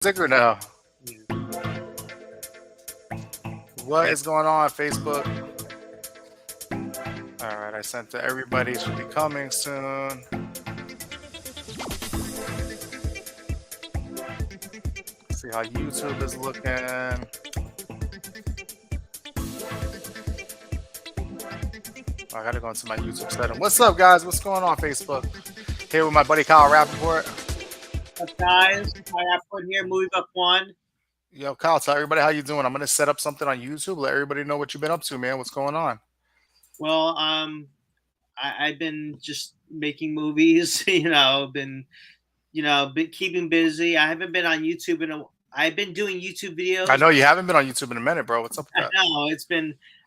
Music or no? What is going on, Facebook? All right, I sent to everybody. Should be coming soon. See how YouTube is looking. I gotta go into my YouTube setting. What's up, guys? What's going on, Facebook? Here with my buddy Kyle Rappaport. What's up, guys? I put here movie book one. Yo, Kyle, tell everybody how you doing. I'm gonna set up something on YouTube. Let everybody know what you've been up to, man. What's going on? Well, I've been just making movies. Been keeping busy. I haven't been on YouTube I've been doing YouTube videos. I know you haven't been on YouTube in a minute, bro. What's up with that? I know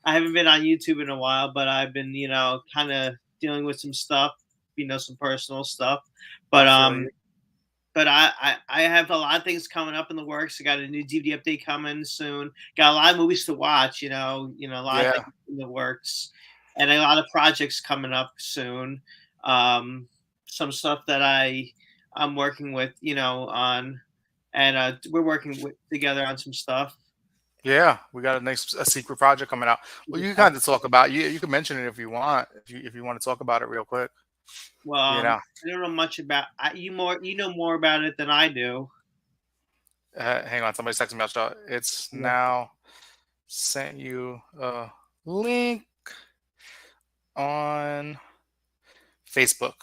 I haven't been on YouTube in a while, but I've been kind of dealing with some stuff, some personal stuff. But I have a lot of things coming up in the works. I got a new DVD update coming soon. Got a lot of movies to watch. A lot of things in the works, and a lot of projects coming up soon. Some stuff that I'm working with, on, and we're working together on some stuff. Yeah, we got a secret project coming out. Well, you can kind of talk about you can mention it if you want. If you want to talk about it real quick. Well, I don't know much about you know more about it than I do. Hang on, somebody's texting me. It's now sent you a link on Facebook.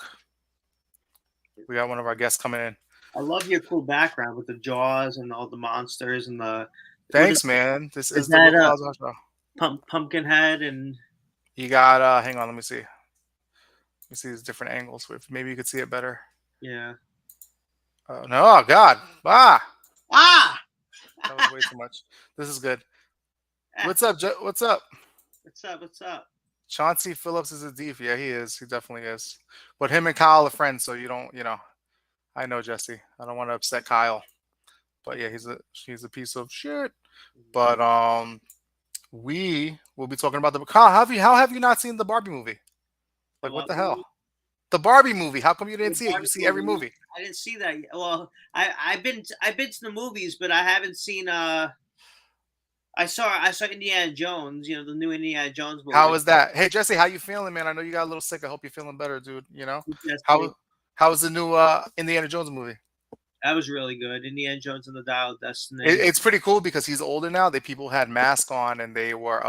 We got one of our guests coming in. I love your cool background with the jaws and all the monsters and the. Thanks, man. This is the pumpkin head, and you got. Hang on, let me see. Let me see these different angles. Maybe you could see it better. Yeah. Oh no! Oh, God! Ah! That was way too much. This is good. What's up? What's up? What's up? Chauncey Phillips is a div. Yeah, he is. He definitely is. But him and Kyle are friends, so you don't. I know Jesse. I don't want to upset Kyle. But yeah, he's a piece of shit. But we will be talking about Kyle. How have you not seen the Barbie movie? Like, what the hell? The Barbie movie. How come you didn't see it? You see every movie. I didn't see that yet. Well, I've been to the movies, but I haven't seen. I saw Indiana Jones. The new Indiana Jones movie. How was that? Hey Jesse, how you feeling, man? I know you got a little sick. I hope you're feeling better, dude. How was the new Indiana Jones movie? That was really good. Indiana Jones and the Dial of Destiny. It's pretty cool because he's older now. People had masks on and they were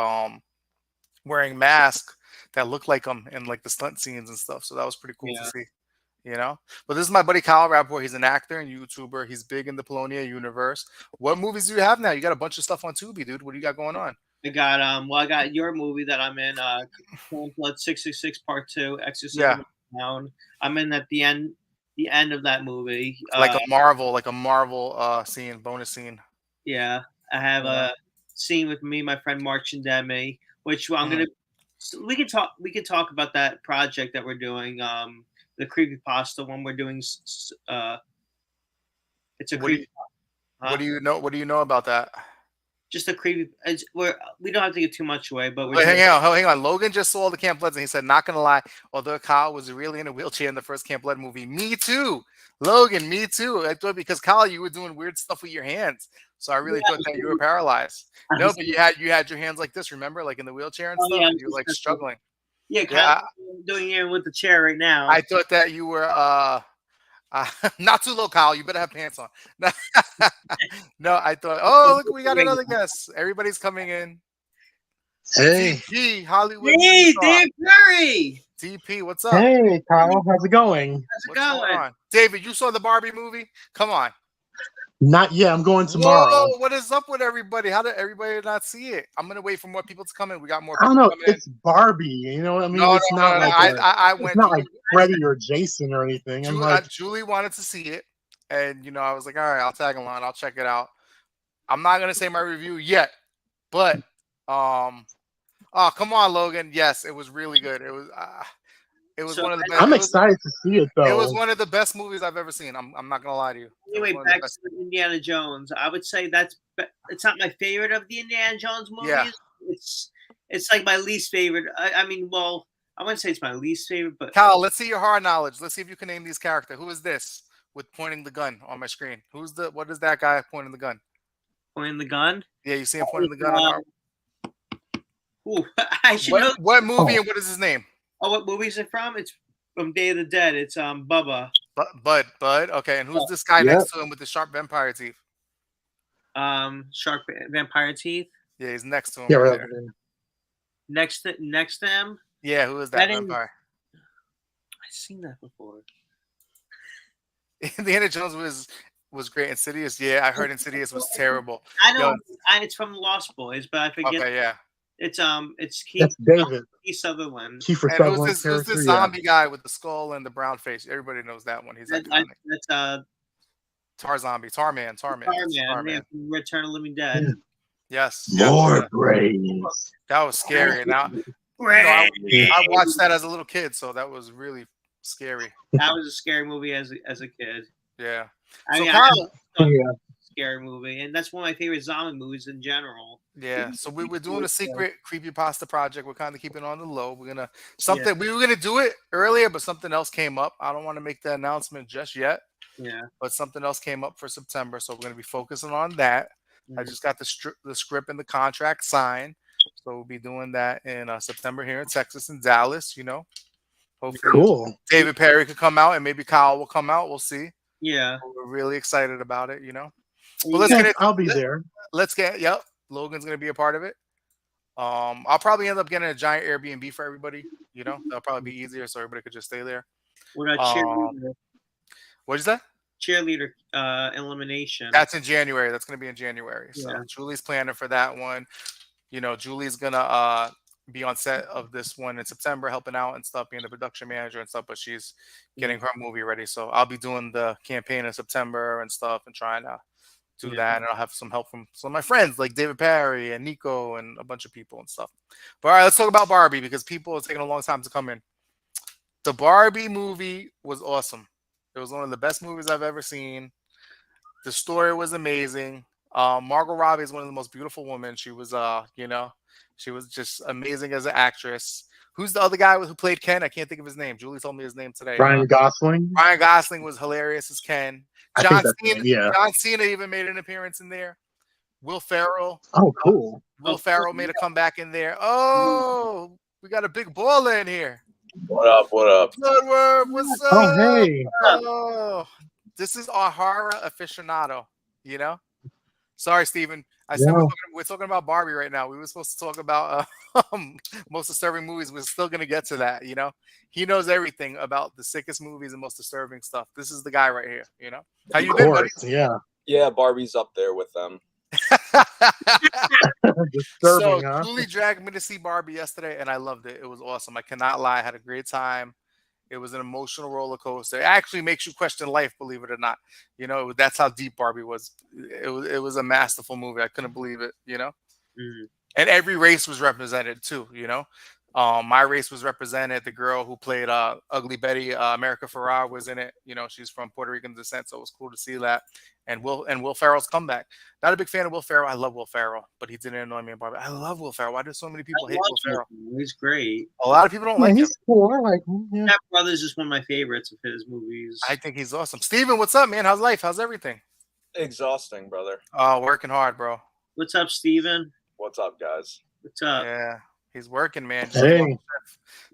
wearing masks that looked like him in like the stunt scenes and stuff. So that was pretty cool to see. But this is my buddy Kyle Rappaport. He's an actor and YouTuber. He's big in the Polonia universe. What movies do you have now? You got a bunch of stuff on Tubi, dude. What do you got going on? I got your movie that I'm in, Blood 666 Part 2, Exorcism. Yeah. I'm in at the end of that movie. Like a Marvel scene, bonus scene. Yeah. I have a scene with me, my friend Mark Chindemi, which we can talk about that project that we're doing, the creepypasta one we're doing. It's a creepypasta. What do you know about that? Just a creepy. We don't have to give too much away, but hang on. Logan just saw the Camp Bloods and he said, "Not gonna lie, although Kyle was really in a wheelchair in the first Camp Blood movie, me too, Logan, me too." I thought because Kyle, you were doing weird stuff with your hands, so I really thought that you were paralyzed. No, but you had your hands like this. Remember, like in the wheelchair and stuff. Yeah, you were like struggling. Yeah, Kyle, I'm doing here with the chair right now. I thought that you were not too low, Kyle. You better have pants on. No, I thought. Oh, look, we got another guest. Everybody's coming in. Hey, DP, Hollywood. Hey, Dave Curry. DP, what's up? Hey, Kyle. How's it going? How's it going? David, you saw the Barbie movie? Come on. Not yet. I'm going tomorrow. Whoa, what is up with everybody? How did everybody not see it? I'm gonna wait for more people to come in. We got more. I don't know. It's Barbie. You know what I mean? No, it's not like it's not like Freddie or Jason or anything. Julie wanted to see it, and I was like, all right, I'll tag along. I'll check it out. I'm not gonna say my review yet, but oh, come on, Logan. Yes, it was really good. It was one of the best. I'm excited to see it though. It was one of the best movies I've ever seen. I'm not gonna lie to you. Anyway, back to Indiana Jones. I would say it's not my favorite of the Indiana Jones movies. Yeah. It's like my least favorite. I wouldn't say it's my least favorite, but Kyle, let's see your hard knowledge. Let's see if you can name these characters. Who is this? with pointing the gun on my screen? What is that guy pointing the gun? Pointing the gun. Yeah, you see him pointing the gun on our. Ooh, I should know. What movie Oh. and what is his name? Oh, what movie is it from? It's from Day of the Dead. It's Bubba. Bud. Okay, and who's this guy Yep. next to him with the sharp vampire teeth? Shark vampire teeth. Yeah, he's next to him Yeah, right right. there. Next to him. Yeah, who is that That is- vampire? I've seen that before. Indiana Jones was great. Insidious, yeah, I heard Insidious was terrible. I know. Yo, It's from Lost Boys, but I forget. okay, yeah. It's Keith, That's David. Keith Sutherland. Kiefer And Sutherland's who's character. this Yeah. zombie guy with the skull and the brown face? Everybody knows that one. He's iconic. That's Tarman. Starman from Return of the Living Dead. Yeah. Yes. More Yeah. brains. That was scary. Now, Right. I watched that as a little kid, so that was really scary. That was a scary movie as a kid. Yeah. I So mean, Kyle, Yeah. scary movie, and that's one of my favorite zombie movies in general. yeah. So we're doing a secret creepypasta project. We're kind of keeping it on the low. We were gonna do it earlier, but something else came up. I don't want to make the announcement just yet, Yeah. but something else came up for September, so we're gonna be focusing on that. I just got the script and the contract signed, so we'll be doing that in September here in Texas and Dallas. Hopefully Cool. David Perry could come out and maybe Kyle will come out. We'll see. Yeah. We're really excited about it. Well, let's Yeah, get it. I'll be there. Yep. Logan's gonna be a part of it. I'll probably end up getting a giant Airbnb for everybody. That'll probably be easier, so everybody could just stay there. What about cheerleader? What is that? Cheerleader elimination. That's in January. That's gonna be in January. So Yeah. Julie's planning for that one. Julie's gonna be on set of this one in September, helping out and stuff, being the production manager and stuff. But she's getting her movie ready, so I'll be doing the campaign in September and stuff, and trying to do that. And I'll have some help from some of my friends like David Perry and Nico and a bunch of people and stuff. But all right, let's talk about Barbie because people are taking a long time to come in. The Barbie movie was awesome. It was one of the best movies I've ever seen. The story was amazing. Margot Robbie is one of the most beautiful women. She was, she was just amazing as an actress. Who's the other guy who played Ken? I can't think of his name. Julie told me his name today. Ryan Gosling. Ryan Gosling was hilarious as Ken. I John think that's Cena, him, yeah. John Cena even made an appearance in there. Will Ferrell. Oh, cool. Will Ferrell made a comeback in there. Oh, we got a big baller in here. What up? What up? Bloodworm, what's up? Oh, hey. Oh, this is our horror aficionado, Sorry, Steven. I said Yeah. we're talking about Barbie right now. We were supposed to talk about most disturbing movies. We're still going to get to that, He knows everything about the sickest movies and most disturbing stuff. This is the guy right here, How you Of been, buddy? course, yeah. Yeah, Barbie's up there with them. Disturbing, So huh? Julie dragged me to see Barbie yesterday, and I loved it. It was awesome. I cannot lie. I had a great time. It was an emotional roller coaster. It actually makes you question life, believe it or not. That's how deep Barbie was. It was a masterful movie. I couldn't believe it. Mhm. And every race was represented too. My race was represented. The girl who played Ugly Betty, America Ferrara, was in it. She's from Puerto Rican descent, so it was cool to see that. And Will Ferrell's comeback. Not a big fan of Will Ferrell. I love Will Ferrell, but he didn't annoy me in Barbie. I love Will Ferrell. Why do so many people hate Will Ferrell? He's great. A lot of people don't Yeah, like him. he's cool. I like him. Yeah. Step Brothers is one of my favorites of his movies. I think he's awesome. Steven, what's up, man? How's life? How's everything? Exhausting, brother. Oh, working hard, bro. What's up, Steven? What's up, guys? What's up? Yeah, he's working, man. Hey.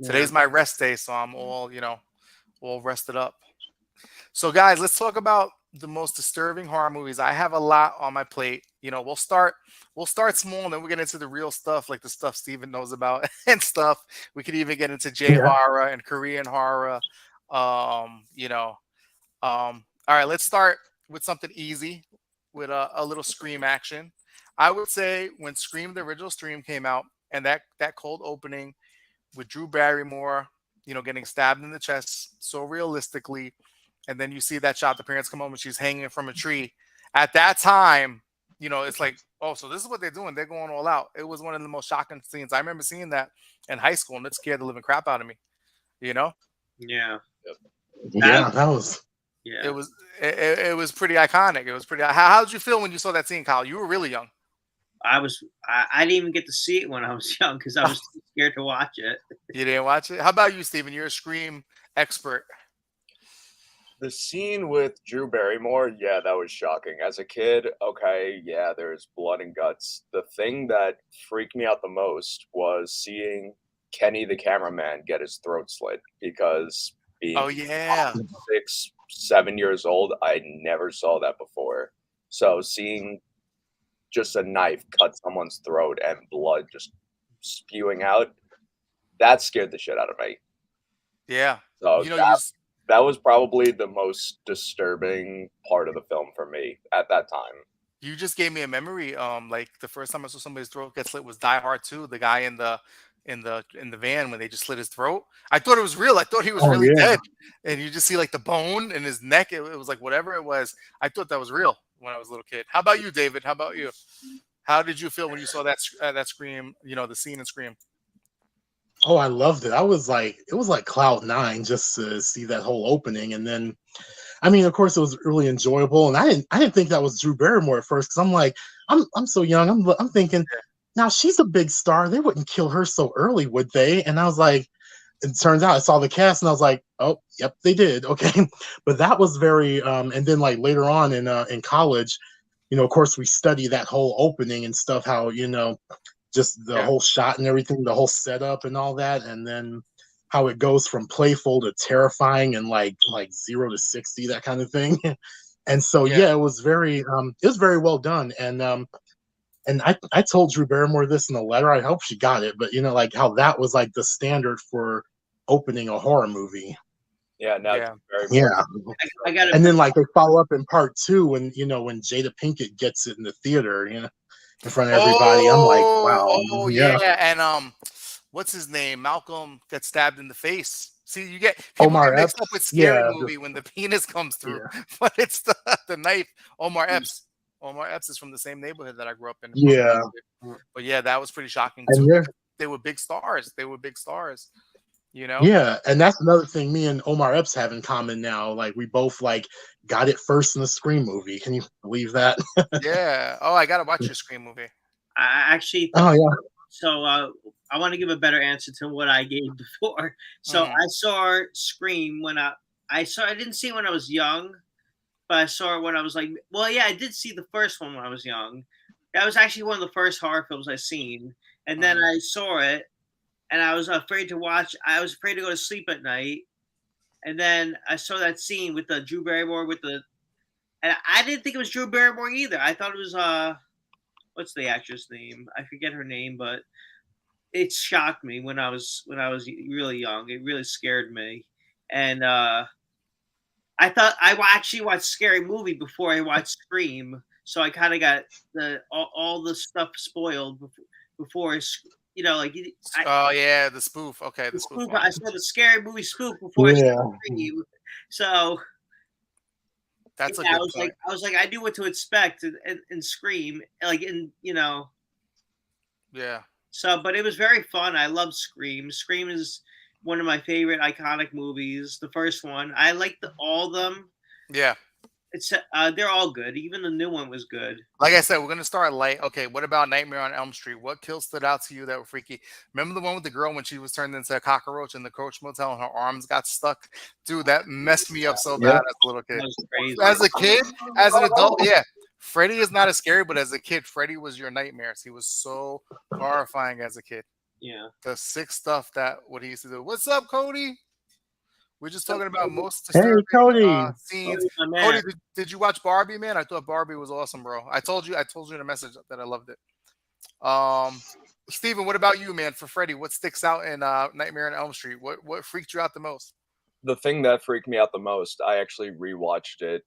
Today's my rest day, so I'm all rested up. So, guys, let's talk about the most disturbing horror movies. I have a lot on my plate. We'll start small, and then we'll get into the real stuff, like the stuff Steven knows about and stuff. We could even get into horror and Korean horror. All right, let's start with something easy, with a little Scream action. I would say when Scream, the original Scream, came out, and that cold opening with Drew Barrymore, getting stabbed in the chest so realistically, and then you see that shot, the parents come home and she's hanging from a tree. At that time, it's like, oh, so this is what they're doing. They're going all out. It was one of the most shocking scenes. I remember seeing that in high school, and it scared the living crap out of me. Yeah. Yeah, that was. Yeah. It was pretty iconic. It was pretty. How did you feel when you saw that scene, Kyle? You were really young. I didn't even get to see it when I was young because I was too scared to watch it. You didn't watch it? How about you, Steven? You're a Scream expert. The scene with Drew Barrymore, yeah, that was shocking. As a kid, okay, yeah, there's blood and guts. The thing that freaked me out the most was seeing Kenny the cameraman get his throat slit because Oh being yeah. 6, 7 years old, I never saw that before. So seeing just a knife cut someone's throat and blood just spewing out, that scared the shit out of me. Yeah. So You know, you that was probably the most disturbing part of the film for me at that time. You just gave me a memory. Like the first time I saw somebody's throat get slit was Die Hard 2. The guy in the van when they just slit his throat. I thought it was real. I thought he was Oh really yeah. dead, and you just see like the bone in his neck. It was like whatever it was. I thought that was real when I was a little kid. How about you, David? How about you? How did you feel when you saw that Scream? You know, the scene in Scream. Oh, I loved it. I was like, it was like cloud nine just to see that whole opening, and then, I mean, of course, it was really enjoyable. And I didn't think that was Drew Barrymore at first because I'm like, I'm so young. I'm thinking, now she's a big star. They wouldn't kill her so early, would they? And I was like, it turns out I saw the cast and I was like, oh, yep, they did. Okay, but that was very. And then like later on in college, of course, we study that whole opening and stuff. How just the Yeah, whole shot and everything, the whole setup and all that, and then how it goes from playful to terrifying and like 0 to 60, that kind of thing. And so yeah, yeah, it was very well done. And I told Drew Barrymore this in the letter. I hope she got it, but like how that was like the standard for opening a horror movie. Yeah, now yeah. Yeah. I got And to. then like they follow up in part two when when Jada Pinkett gets it in the theater, in front of everybody. I'm like, wow, Oh yeah. yeah, and what's his name? Malcolm gets stabbed in the face. See, you get people get Omar mixed up Epps. with Scary Yeah. Movie when the penis comes through, Yeah. but it's the knife. Omar Epps. Omar Epps is from the same neighborhood that I grew up in Brooklyn. Yeah. But yeah, that was pretty shocking And too yeah, because they were big stars. They were big stars. You know? yeah, and that's another thing me and Omar Epps have in common now. Like we both like got it first in the Scream movie. Can you believe that? Yeah. Oh, I gotta watch your Scream movie. I actually. Oh yeah. So I want to give a better answer to what I gave before. So Mhm. I saw Scream when I didn't see it when I was young, but I saw it when I was like, well, yeah, I did see the first one when I was young. That was actually one of the first horror films I seen, and then Mhm. I saw it, and I was afraid to watch. I was afraid to go to sleep at night, and then I saw that scene with the Drew Barrymore and I didn't think it was Drew Barrymore either. I thought it was what's the actress name? I forget her name, but it shocked me when I was really young. It really scared me, and I thought actually watched Scary Movie before I watched Scream, so I kind of got all the stuff spoiled before. Like Oh yeah, the spoof. Okay, the the spoof spoof. one. I saw the Scary Movie spoof before I saw Yeah. Scream, so That's a yeah, good point. I was like, I knew what to expect in Scream, like in. Yeah. So, but it was very fun. I love Scream. Scream is one of my favorite iconic movies. The first one, I like all of them. Yeah. It's they're all good. Even the new one was good. Like I said, we're gonna start light. Okay, what about Nightmare on Elm Street? What kills stood out to you that were freaky? Remember the one with the girl when she was turned into a cockroach in the Coach Motel and her arms got stuck? Dude, that messed me up so bad Yep. as a little kid. That was crazy. As a kid, as an adult, yeah. Freddy is not as scary, but as a kid, Freddy was your nightmares. He was so horrifying as a kid. Yeah. The sick stuff that what he used to do. What's up, Cody? We're just talking about most Hey disturbing Cody. scenes. Oh, my Cody, man. did you watch Barbie, man? I thought Barbie was awesome, bro. I told you in a message that I loved it. Steven, what about you, man? For Freddy, what sticks out in Nightmare on Elm Street? What freaked you out the most? The thing that freaked me out the most, I actually rewatched it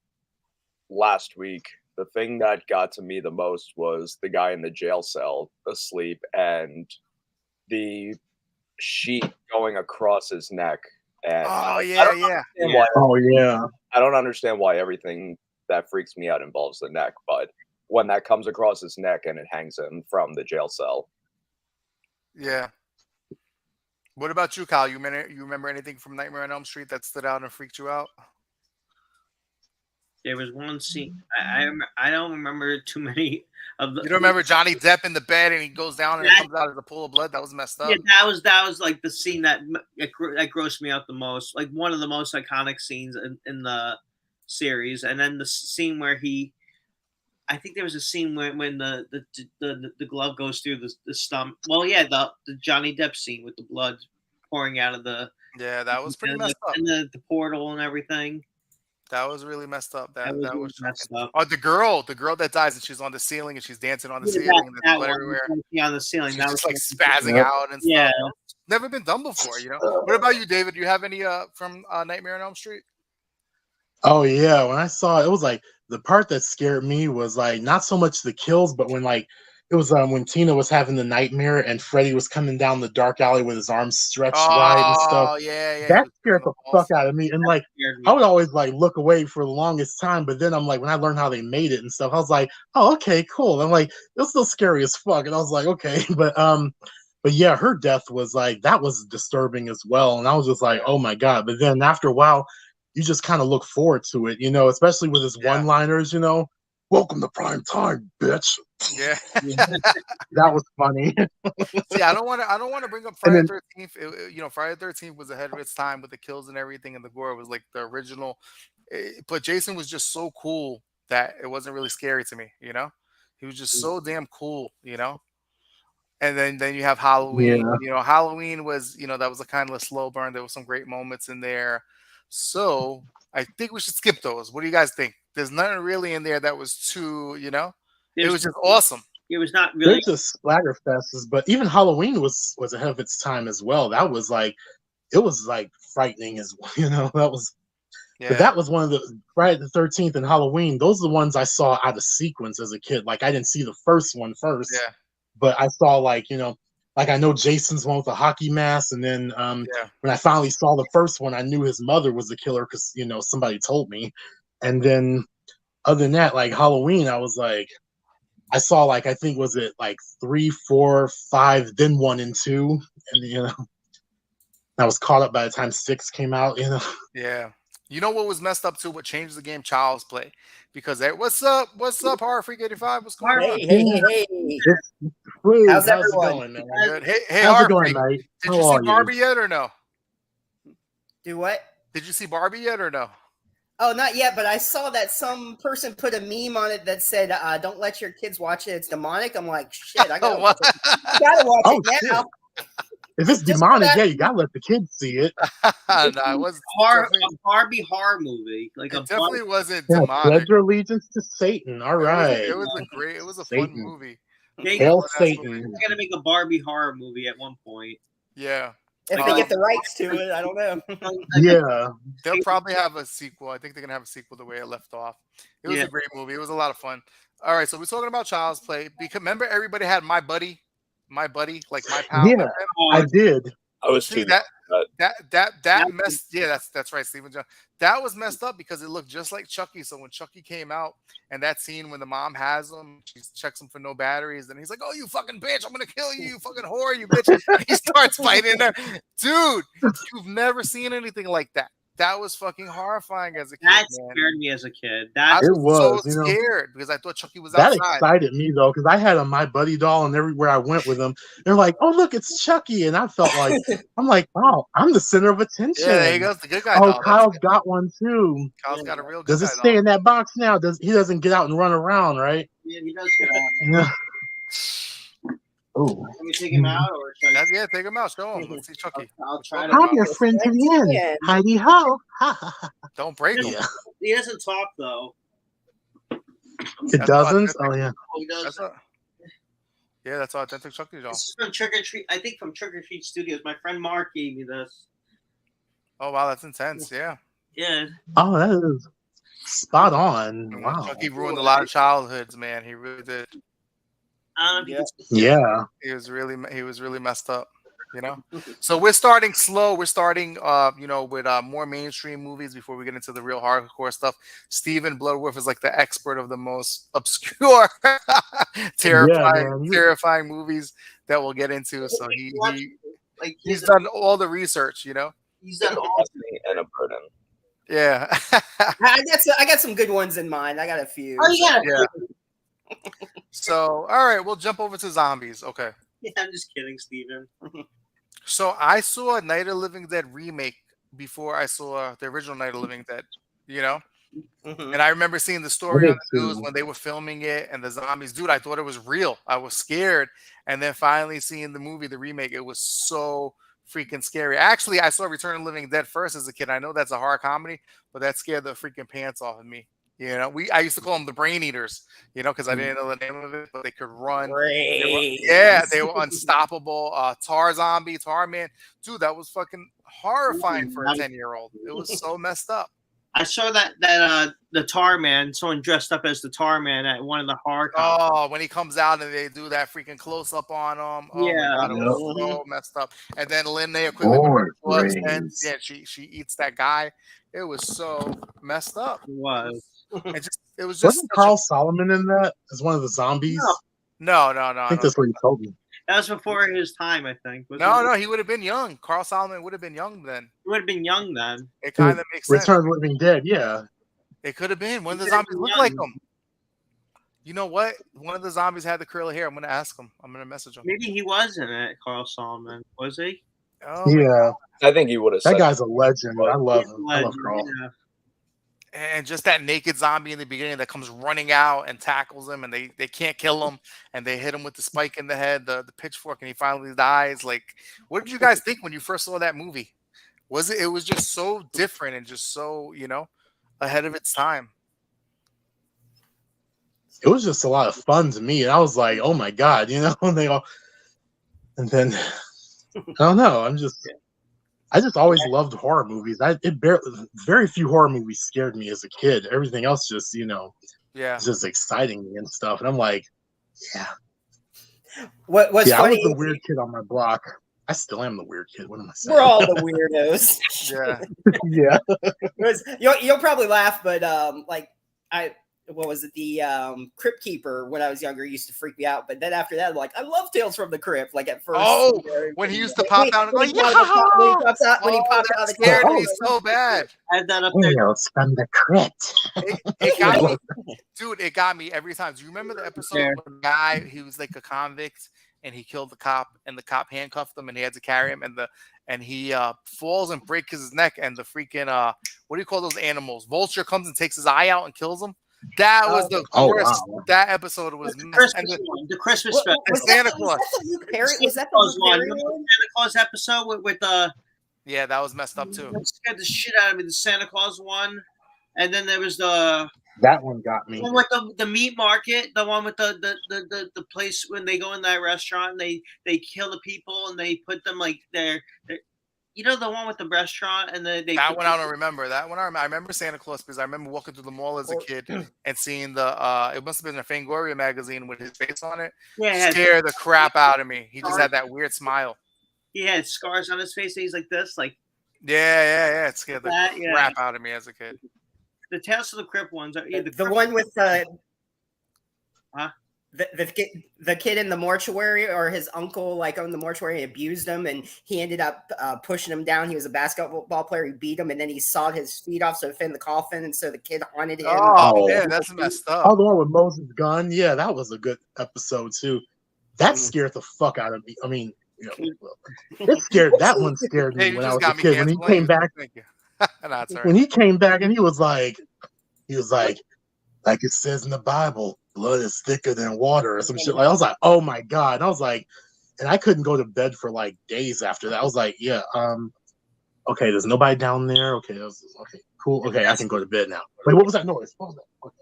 last week. The thing that got to me the most was the guy in the jail cell asleep and the sheet going across his neck. And Oh yeah, yeah. Oh yeah. I don't understand why everything that freaks me out involves the neck, but when that comes across his neck and it hangs him from the jail cell. Yeah. What about you, Kyle? You remember anything from Nightmare on Elm Street that stood out and freaked you out? There was one scene. I don't remember too many of the. You don't remember Johnny Depp in the bed and he goes down and it comes out as a pool of blood? That was messed up. Yeah, that was like the scene that grossed me out the most. Like one of the most iconic scenes in the series, and then the scene where I think there was a scene when the glove goes through the stump. Well, yeah, the Johnny Depp scene with the blood pouring out of the. Yeah, that was pretty messed up. And the portal and everything. That was really messed up. That That was really messed up. Oh, the girl that dies and she's on the ceiling and she's dancing on the ceiling and there's blood everywhere. On the ceiling. She's That just was like spazzing out and stuff. Yeah. Never been done before, you know. What about you, David? Do you have any from Nightmare on Elm Street? Oh yeah, when I saw it, it was like the part that scared me was like not so much the kills, but when like it was when Tina was having the nightmare and Freddy was coming down the dark alley with his arms stretched wide and stuff. Oh yeah. That scared the fuck out of me. And like I would always like look away for the longest time, but then I'm like when I learned how they made it and stuff, I was like, oh okay, cool. I'm like, it was still scary as fuck. And I was like, okay, but yeah, her death was like that was disturbing as well. And I was just like, oh my God. But then after a while, you just kind of look forward to it, you know, especially with his one-liners, you know. Welcome to prime time, bitch. Yeah. That was funny. See, I don't want to bring up Friday the 13th. You know, Friday the 13th was ahead of its time with the kills and everything, and the gore was like the original. But Jason was just so cool that it wasn't really scary to me. You know, he was just so damn cool. You know. And then you have Halloween. Yeah. You know, Halloween was, you know, that was a kind of a slow burn. There was some great moments in there. So I think we should skip those. What do you guys think? There's nothing really in there that was too, you know, it was just awesome. It was not really. There's just splatter fests, but even Halloween was ahead of its time as well. That was like, it was like frightening as well. You know, that was. Yeah. But that was one of the Friday the 13th and Halloween. Those are the ones I saw out of sequence as a kid. Like I didn't see the first one first. Yeah. But I saw like, you know, like I know Jason's one with the hockey mask, and then when I finally saw the first one, I knew his mother was the killer because you know somebody told me. And then other than that, like Halloween, I was like, I saw like I think was it like 3, 4, 5, then 1 and 2, and you know, I was caught up by the time 6 came out. You know. Yeah. You know what was messed up too? What changed the game? Child's Play. Because what's up, Horror Freak 85? What's going on? Hey. How's it everyone? going, man? Good. Hey, How's Horror it going, Freak. mate? Did you see Barbie yet or no? Do what? Did you see Barbie yet or no? Oh, not yet, but I saw that some person put a meme on it that said, don't let your kids watch it. It's demonic. I'm like, shit, I gotta watch it now. If it's demonic, yeah, you gotta let the kids see it. No, it was a Barbie horror movie. Like it definitely wasn't yeah, demonic. Pledge your allegiance to Satan. All right. It was a fun movie. Hail Satan. They're gonna make a Barbie horror movie at one point. Yeah. If they get the rights to it, I don't know. Yeah. They'll probably have a sequel. I think they're gonna have a sequel the way it left off. It was a great movie. It was a lot of fun. All right, so we're talking about Child's Play. Because remember, everybody had my buddy, like my pal. Yeah, I did. I was See too. that messed. Yeah, that's right, Stephen John. That was messed up because it looked just like Chucky. So when Chucky came out and that scene when the mom has him, she checks him for no batteries, and he's like, "Oh, you fucking bitch! I'm gonna kill you, you fucking whore, you bitch!" And he starts fighting her, dude. You've never seen anything like that. That was fucking horrifying as a kid. That scared me as a kid. I was so scared because I thought Chucky was outside. That excited me though, because I had a My Buddy doll, and everywhere I went with them, they're like, "Oh, look, it's Chucky," and I felt like I'm like, "Wow, I'm the center of attention." Yeah, there he goes, the good guy. Oh, Kyle's got one too. Kyle's got a real good. Does it stay in that box now? He doesn't get out and run around, right? Yeah, he does get out. Yeah. Oh. Can we take him out or yeah, take him out. Show him. Let's see Chucky. I'll try to. I'm your friend to the end. Heidi ho. Don't break him. He doesn't talk though. It doesn't. Oh yeah. He does. That's authentic Chucky doll. This is from Trick or Treat. I think from Trick or Treat Studios. My friend Mark gave me this. Oh wow, that's intense. Yeah. Yeah. Oh, that is spot on. Wow. Chucky ruined a lot of childhoods, man. He really did. Yeah. He was really messed up, you know. So we're starting slow. We're starting, with more mainstream movies before we get into the real hardcore stuff. Steven Bloodworth is like the expert of the most obscure, terrifying movies that we'll get into. So he's done all the research, you know. He's done all and a burden. Yeah. I got some good ones in mind. I got a few. Oh yeah. So, all right, we'll jump over to zombies. Okay. Yeah, I'm just kidding, Steven. So I saw Night of the Living Dead remake before I saw the original Night of the Living Dead. You know. Mhm. And I remember seeing the story on the news when they were filming it and the zombies. Dude, I thought it was real. I was scared. And then finally seeing the movie, the remake, it was so freaking scary. Actually, I saw Return of the Living Dead first as a kid. I know that's a horror comedy, but that scared the freaking pants off of me. You know, I used to call them the brain eaters, you know, because I didn't know the name of it, but they could run. They were unstoppable. Tar zombie, Tar man. Dude, that was fucking horrifying for a 10-year-old. It was so messed up. I saw that the Tar Man, someone dressed up as the Tar Man at one of the horror conferences. Oh, when he comes out and they do that freaking close up on him. Oh Yeah. my god, it was so messed up. And then Linnea quickly ends. Yeah, she eats that guy. It was so messed up. It was. It was just Wasn't Carl Solomon in that as one of the zombies? No. I think that's what he told me. That was before his time, I think. No, he would have been young. Carl Solomon would have been young then. He would have been young then. It kind of makes sense. Return of the Living Dead, yeah. It could have been. One of the zombies looked like him. You know what? One of the zombies had the curly hair. I'm going to ask him. I'm going to message him. Maybe he was in it, Carl Solomon. Was he? Oh, yeah. I think he would have. That guy's a legend. I love him. I love Carl. Yeah. And just that naked zombie in the beginning that comes running out and tackles him, and they can't kill him, and they hit him with the spike in the head, the pitchfork, and he finally dies. Like, what did you guys think when you first saw that movie? It was just so different and just so, you know, ahead of its time. It was just a lot of fun to me, and I was like, "Oh my god!" You know, and then I don't know. I just always loved horror movies. Very few horror movies scared me as a kid. Everything else just, you know, just exciting me and stuff. And I'm like, yeah. What's funny? I was the weird kid on my block. I still am the weird kid. What am I saying? We're all the weirdos. Yeah. You'll probably laugh, but what was it? The Crypt Keeper when I was younger used to freak me out. But then after that, I'm like, I love Tales from the Crypt. Like at first. Oh, when he used to pop out and go, yeah! When he popped out, scared me so bad. I had that up there. Tales from the Crypt. It got me. Dude, it got me every time. Do you remember the episode where the guy, he was like a convict and he killed the cop and the cop handcuffed him and he had to carry him and he falls and breaks his neck and the freaking, what do you call those animals? Vulture comes and takes his eye out and kills him. That was the worst. Wow. That episode was the Christmas special. The Santa Claus. Was that the Santa Claus episode with Yeah, that was messed up too. That scared the shit out of me. The Santa Claus one, and then there was that one got me. With the meat market, the one with the place when they go in that restaurant, and they kill the people and they put them like they're you know the one with the restaurant and they that one I don't remember. That one I remember Santa Claus because I remember walking through the mall as a kid and seeing the it must have been a Fangoria magazine with his face on it. Yeah, scared the crap out of me. He just had that weird smile. He had scars on his face. And he's like this, like yeah. It scared the crap out of me as a kid. The Tales of the Crypt ones are the one with the kid in the mortuary or his uncle like on the mortuary abused him and he ended up pushing him down. He was a basketball player. He beat him and then he sawed his feet off so it fit in the coffin and so the kid haunted him. Oh man, that's messed up. Oh, the one with Moses' gun. Yeah, that was a good episode too. That scared the fuck out of me. I mean, you know, that one scared me when I was a kid. When he came back, when he came back and he was like it says in the Bible, blood is thicker than water or some shit. Like I was like, oh my god. And I was like, and I couldn't go to bed for like days after that. I was like, yeah, okay, there's nobody down there. Okay, okay, cool. Okay, I can go to bed now. Wait, what was that noise? What was that? Okay.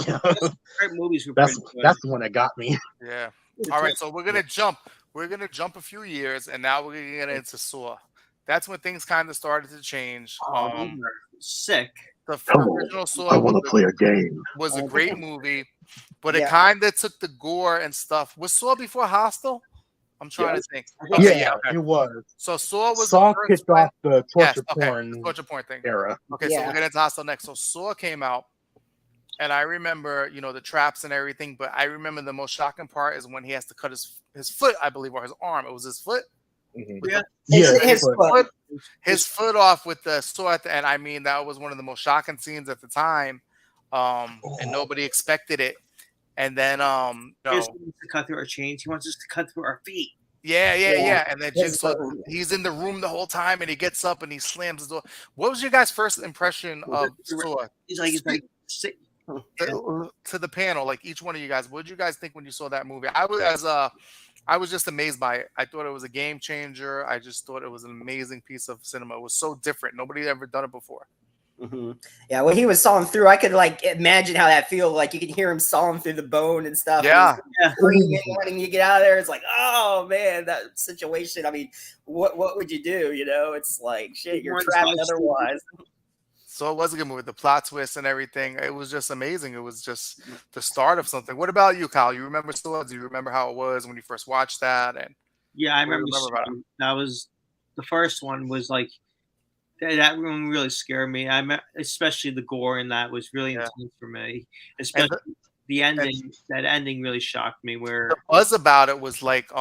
Yeah. Movies that's the one that got me. Yeah. All right, so we're gonna jump. We're gonna jump a few years, and now we're gonna get into Saw. That's when things kind of started to change. Sick. The original Saw I want to play a game. Was a great movie, but it kind of took the gore and stuff. Was Saw before Hostel? I'm trying to think. Okay, it was. So Saw was kicked off the torture porn thing era. Okay, so we'll get into Hostel next. So Saw came out, and I remember, you know, the traps and everything. But I remember the most shocking part is when he has to cut his foot, I believe, or his arm. It was his foot. Yeah. His foot off with the sword at the end. I mean, that was one of the most shocking scenes at the time, and nobody expected it. And then, He wants to cut through our chains. He wants us to cut through our feet. Yeah. And then Jigsaw, he's in the room the whole time, and he gets up and he slams the door. What was your guys' first impression of Saw? He's like, to the panel, like each one of you guys. What did you guys think when you saw that movie? I was just amazed by it. I thought it was a game changer. I just thought it was an amazing piece of cinema. It was so different. Nobody had ever done it before. Mm-hmm. Yeah, when he was sawing through, I could like imagine how that feels. Like you can hear him sawing through the bone and stuff. Yeah, and wanting you get out of there. It's like, oh man, that situation. I mean, what would you do? You know, it's like shit. You're trapped otherwise. So it was a good movie. The plot twist and everything. It was just amazing. It was just the start of something. What about you, Kyle? You remember Saw? Do you remember how it was when you first watched that? And yeah, I remember that was the first one. Was like that one really scared me. Especially the gore in that was really intense for me. Especially the ending. That ending really shocked me. Where the buzz about it was like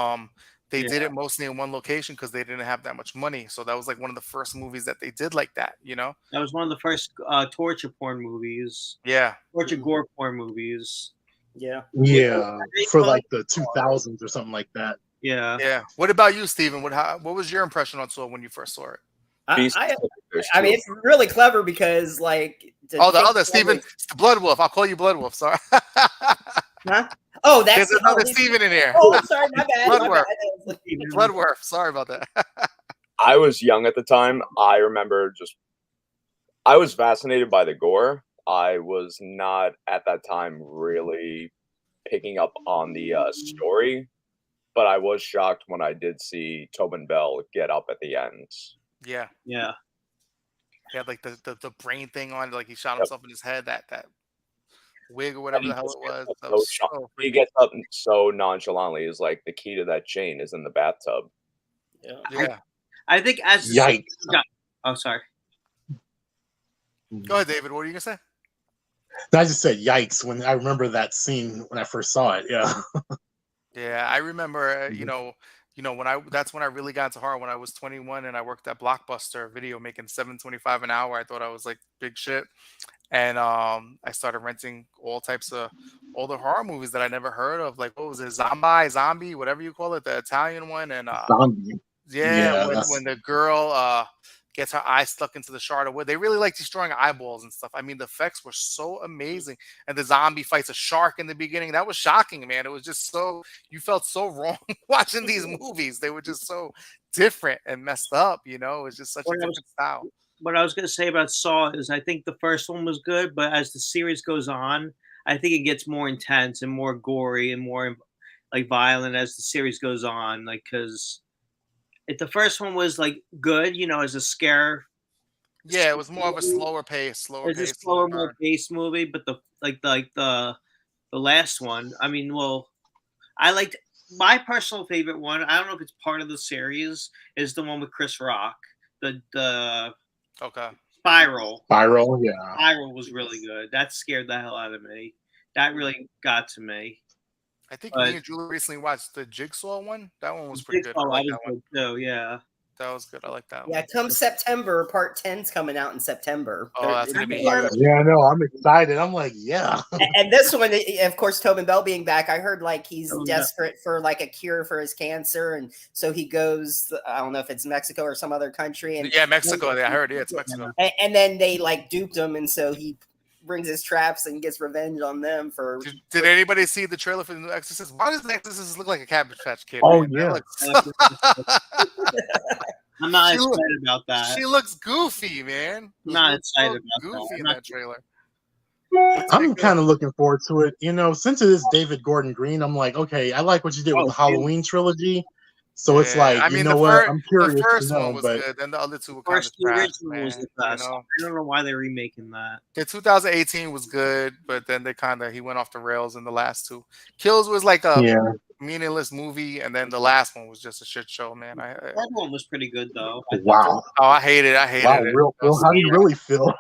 they did it mostly in one location because they didn't have that much money. So that was like one of the first movies that they did like that, you know? That was one of the first torture porn movies. Yeah. Torture gore porn movies. Yeah. Yeah. For like the 2000s or something like that. Yeah. Yeah. What about you, Steven? What was your impression on Saw when you first saw it? I mean, it's really clever because like the other Steven, it's the Blood Wolf. I'll call you Blood Wolf. Sorry. Huh? Oh, that's there's another Steven in here. Oh, sorry, my bad. Bloodworth. Sorry about that. I was young at the time. I remember I was fascinated by the gore. I was not at that time really picking up on the story, but I was shocked when I did see Tobin Bell get up at the end. Yeah. Yeah. He had like the brain thing on, like he shot himself in his head, that wig or whatever the hell it was. He gets up so nonchalantly. Is like the key to that chain is in the bathtub. Yeah. I think as yikes. Oh, sorry. Go ahead, David. What are you gonna say? I just said yikes when I remember that scene when I first saw it. Yeah. Yeah, I remember. You know, that's when I really got into horror when I was 21 and I worked at Blockbuster Video making $7.25 an hour. I thought I was like big shit. And I started renting all types of older horror movies that I never heard of. Like, what was it? Zombie, whatever you call it, the Italian one. And Zombie. When the girl gets her eye stuck into the shard of wood. They really like destroying eyeballs and stuff. I mean, the effects were so amazing. And the zombie fights a shark in the beginning. That was shocking, man. It was just you felt so wrong watching these movies. They were just so different and messed up, you know? It was just such a different style. What I was going to say about Saw is I think the first one was good, but as the series goes on, I think it gets more intense and more gory and more like violent as the series goes on. Like, because if the first one was like good, you know, as a scare. Yeah, it was more of a slower pace, more pace movie. But the last one, I mean, well, I liked my personal favorite one. I don't know if it's part of the series. Is the one with Chris Rock. The okay. Spiral, yeah. Spiral was really good. That scared the hell out of me. That really got to me. I think me and Julie recently watched the Jigsaw one. That one was pretty good. I like that one too. Yeah, that was good. I like that one. Yeah, come September, part 10's coming out in September. Oh, that's gonna be huge. Yeah, I know. I'm excited. I'm like, yeah. And this one, of course, Tobin Bell being back, I heard like he's desperate for like a cure for his cancer, and so he goes. I don't know if it's Mexico or some other country. And Mexico. I heard. Yeah, it's Mexico. And then they like duped him, and so he brings his traps and gets revenge on them for. Did anybody see the trailer for the new Exorcist? Why does the Exorcist look like a Cabbage Patch Kid? Oh man? Yeah. I'm not excited about that. She looks goofy, man. I'm not excited about goofy in that trailer. I'm kind of looking forward to it. You know, since it is David Gordon Green, I'm like, okay, I like what you did with the Halloween trilogy. So it's like, I mean, you know what? I'm curious. The first to know, one was but good, and the other two were kind of trash, man. Was the best. You know? I don't know why they're remaking that. The 2018 was good, but then he went off the rails in the last two. Kills was like a meaningless movie, and then the last one was just a shit show, man. That one was pretty good though. Wow. Oh, I hate it. Real, how do you really feel?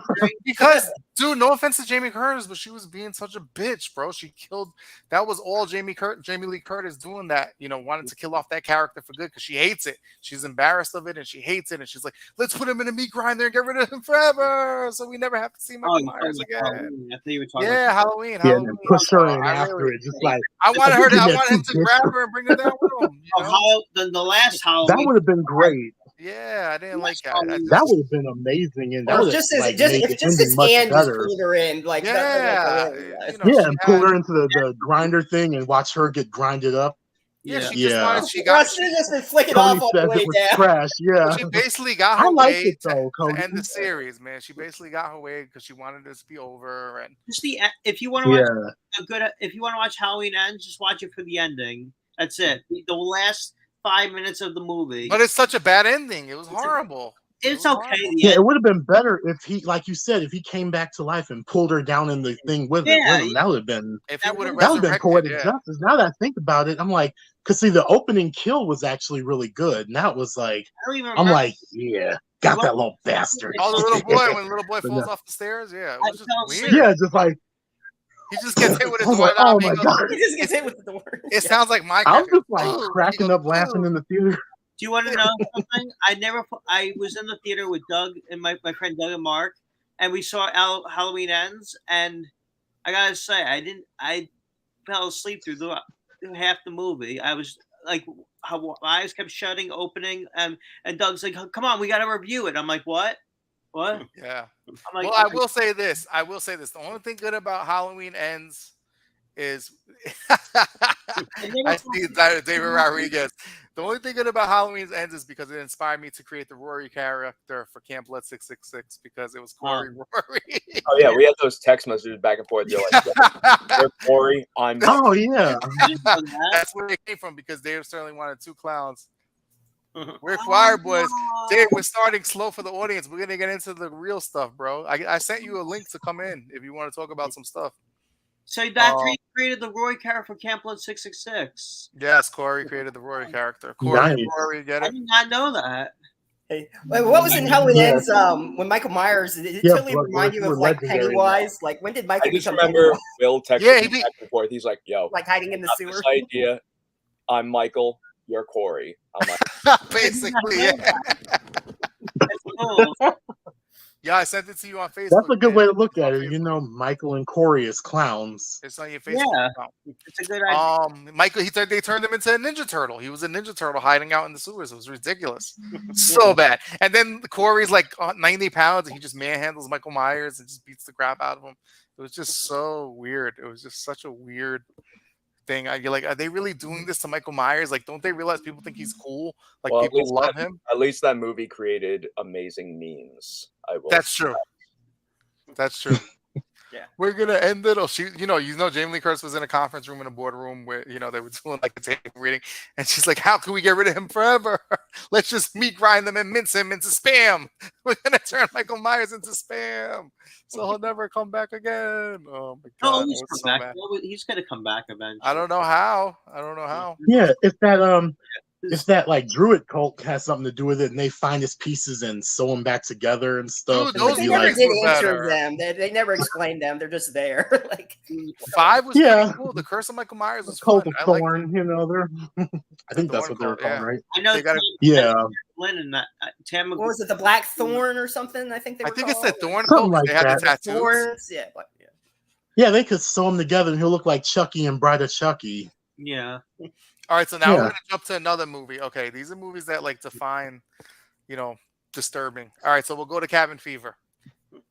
because Dude, no offense to Jamie Curtis, but she was being such a bitch, bro. She killed. That was all Jamie Lee Curtis doing that. Wanted to kill off that character for good because she hates it. She's embarrassed of it and she hates it. And she's like, let's put him in a meat grinder and get rid of him forever, so we never have to see Michael Myers again. Halloween. I thought you were talking Yeah, about Halloween. Yeah, Halloween. and push her in I after really- it, just like I wanted her to. give I me a wanted him to toothpick. grab her and bring her down with him. the last Halloween. that would have been great. Yeah, I didn't like that. That would have been amazing, and that Or would have just his, like just made if the just ending his much hand just better. pulled her in, like Yeah, that, like, Yeah, she and pull had- her into the grinder thing and watch her get grinded up. Yeah, she Yeah. just wanted. She Well, got. she just been flicking Tony off all the says way it was down. trash. Yeah, She basically got I her liked way it though, to Cody. end the series, man. She basically got her way because she wanted this to be over. And Just if you want to watch Yeah, if you want to watch Halloween Ends, just watch it for the ending. That's it. The last 5 minutes of the movie. but it's such a bad ending. It was horrible. It's It was okay. horrible. The yeah. end. It would have been better if he, like you said, if he came back to life and pulled her down in the thing with him. That would have been If he would have that would have been resurrected, poetic yeah. justice. Now that I think about it, I'm like, because see, the opening kill was actually really good, and that was like, I don't even I'm remember. like, yeah, got that little bastard. Oh, the little boy when the little boy But falls no. off the stairs. Yeah, it I was just felt weird. Yeah, just like He just gets hit with I a was door. like, oh my He goes, god, He just gets hit with the door. It sounds like my. I was just like Ooh, cracking he goes, up laughing ooh. in the theater. Do you want to know something? I was in the theater with Doug and my friend Doug and Mark, and we saw Halloween Ends, and I gotta say, I fell asleep through half the movie. I was like, my eyes kept shutting, opening, and Doug's like, "Come on, we gotta review it." I'm like, "What? What?" Yeah. I'm like, Well, I will say this. The only thing good about Halloween Ends is I see David Rodriguez. The only thing good about Halloween Ends is because it inspired me to create the Rory character for Camp Blood 666 because it was Corey Rory. Oh yeah, we had those text messages back and forth. You're like, "You're Corey, I'm." Oh yeah, That's where it came from because Dave Sterling wanted two clowns. We're choir boys. Dave, we're starting slow for the audience. We're gonna get into the real stuff, bro. I sent you a link to come in if you want to talk about some stuff. So that's where you created the Roy character for Camp Blood 666. Yes, Corey created the Rory character. Corey, Nice. Rory, get I it? did not know that. Hey, wait, what was in Halloween Yeah. Ends? When Michael Myers, did it Yeah, totally Blood remind you Boys of were like legendary. Pennywise? Like when did Michael I just become remember Pennywise? Will texting Yeah, me back and forth. He's like, "Yo, Like hiding in the got sewer? this idea. I'm Michael. You're Corey." I'm like, Basically, I did yeah. That's cool. Yeah, I sent it to you on Facebook. that's a good man. way to look It's on at it. You Facebook. know, Michael and Corey as clowns. It's on your Facebook Yeah. account. It's a good idea. Michael, they turned him into a Ninja Turtle. He was a Ninja Turtle hiding out in the sewers. It was ridiculous, so bad. And then Corey's like 90 pounds, and he just manhandles Michael Myers and just beats the crap out of him. It was just so weird. It was just such a weird thing. You're like, are they really doing this to Michael Myers? Like, don't they realize people think he's cool? Like, well, at people least love that- him. At least that movie created amazing memes. I will. That's true. That's true. Yeah. We're gonna end it. Oh, Jamie Lee Curtis was in a conference room in a boardroom where they were doing like a table reading, and she's like, "How can we get rid of him forever? Let's just meat grind him and mince him into spam. We're gonna turn Michael Myers into spam, so he'll never come back again." Oh my god, Oh, that he's was come so back. bad. Well, he's gonna come back eventually. I don't know how. Yeah, if that like druid cult has something to do with it, and they find his pieces and sew them back together and stuff, Dude, and those it'd They be never like, did were answer better. them. They never explained them. They're just there. Like 5 was Yeah. pretty cool. The Curse of Michael Myers the was cult fun. of I liked Thorn, they're. I think that's Thorn what they were cult, yeah. called, right? I know. They gotta- Yeah, Lynn and that Tam. what was it? The Black Thorn or something? I think they I were think it's the called. Thorn Something cult. like They had that. the tattoos. Thorns. Yeah. yeah, they could sew them together, and he'll look like Chucky and Bride of Chucky. Yeah. All right, so now Yeah. we're gonna jump to another movie. Okay, these are movies that like define, disturbing. All right, so we'll go to Cabin Fever.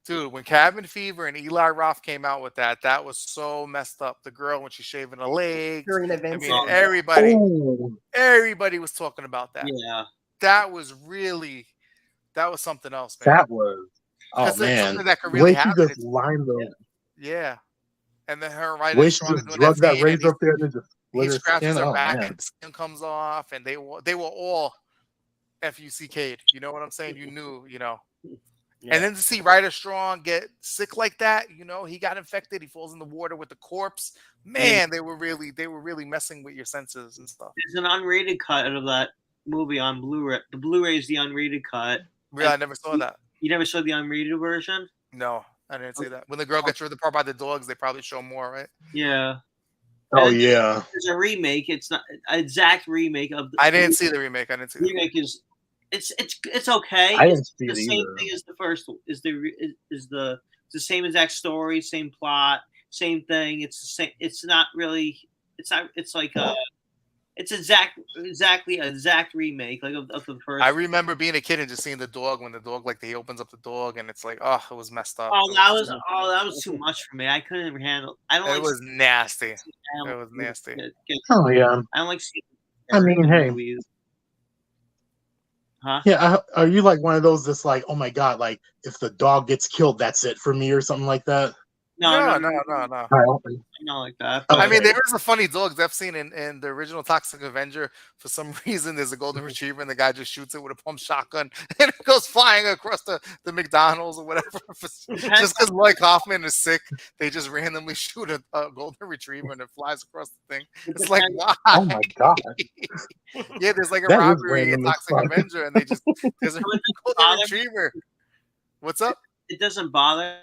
Dude, when Cabin Fever and Eli Roth came out with that was so messed up. The girl when she's shaving her legs. During the I events. mean, everybody Oh, was talking about that. Yeah. That was something else, man. that was. Oh 'Cause it's something man, that could the really way she happen. just lined them, Yeah. And then her right the way in she front just doing drugged that scene, and razor up there and then just he split her scratches skin. her Oh back man, and the skin comes off, and they were all FUCK'd. You know what I'm saying? You knew. Yeah. And then to see Ryder Strong get sick like that, he got infected. He falls in the water with the corpse. Man, they were really messing with your senses and stuff. There's an unrated cut of that movie on Blu-ray. The Blu-ray is the unrated cut. Really, I never saw that. You never saw the unrated version? No. I didn't see that. When the girl gets ripped apart by the dogs, they probably show more, right? Yeah. Oh And yeah. There's a remake. It's not an exact remake of the I didn't see the remake. I didn't see the remake. Is it's okay. I It's didn't see the it same either. thing as the first. Is the same exact story, same plot, same thing. It's the same. It's not really. It's not. It's like it's exactly an exact remake like of the first. I remember being a kid and just seeing the dog when the dog like he opens up the dog and it's like, oh, it was messed up. Oh, It that was too much for me. I couldn't handle. I don't it like. was nasty. It Animals was nasty. Oh yeah. I don't like seeing. I mean, hey. Movies. Huh? Yeah, are you like one of those that's like, oh my god, like if the dog gets killed, that's it for me or something like that? No. I Not like that. I But mean, there is a funny dogs I've seen in the original Toxic Avenger. For some reason, there's a golden retriever, and the guy just shoots it with a pump shotgun, and it goes flying across the McDonald's or whatever. Just because Mike Hoffman is sick, they just randomly shoot a golden retriever, and it flies across the thing. It's like, why? Oh my god. Yeah, there's like a That is robbery in random as Toxic fuck. Avenger, and there's a golden retriever. What's up? it doesn't bother.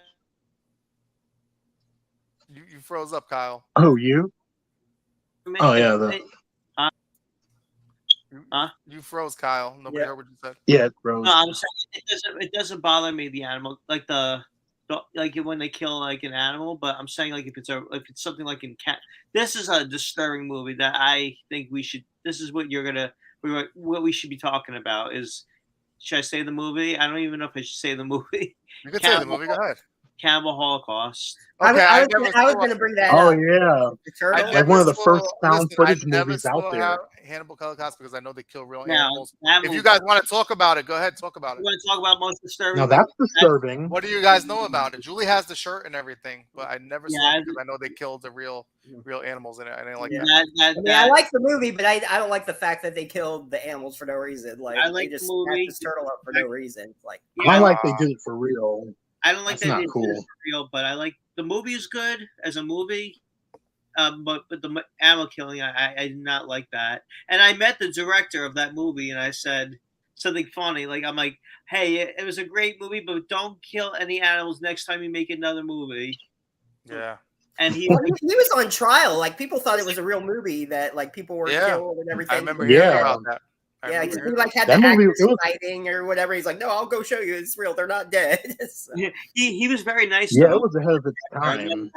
You froze up, Kyle. Oh, you? me. Oh yeah, You froze, Kyle. Nobody Yeah. heard what you said. yeah, bro. No, I'm saying it doesn't bother me the animal like like when they kill like an animal, but I'm saying like if it's something like in cat. This is a disturbing movie that I think we should. This is what what we should be talking about is. Should I say the movie? I don't even know if I should say the movie. You can say the movie. Go ahead. Cannibal Holocaust. Okay, I I was never going to bring that Oh up. yeah, The turtle. like one of the first found footage movies out there. Hannibal Holocaust because I know they kill real Now, animals. that If you movie- guys want to talk about it, go ahead, talk about You it. want to talk about most disturbing? Now that's disturbing. What do you guys know about it? Julie has the shirt and everything, but I never saw Yeah, it because I know they killed the real animals in it. I didn't like Yeah. that. I mean, I like the movie, but I don't like the fact that they killed the animals for no reason. Like I like they just the movie. snapped this turtle up for no reason. It's like I like they did it for real. I don't like That's that not it's cool. real, but I like the movie is good as a movie. But the animal killing, I did not like that. And I met the director of that movie, and I said something funny. Like I'm like, hey, it was a great movie, but don't kill any animals next time you make another movie. Yeah. And he he was on trial. Like people thought it was a real movie that like people were Yeah. killed and everything. I remember hearing Yeah. about that. I Yeah, remember he hearing like had That the movie- actors it was- fighting or whatever. He's like, no, I'll go show you. It's real. They're not dead. So- he was very nice. Yeah, though. it was ahead of its time.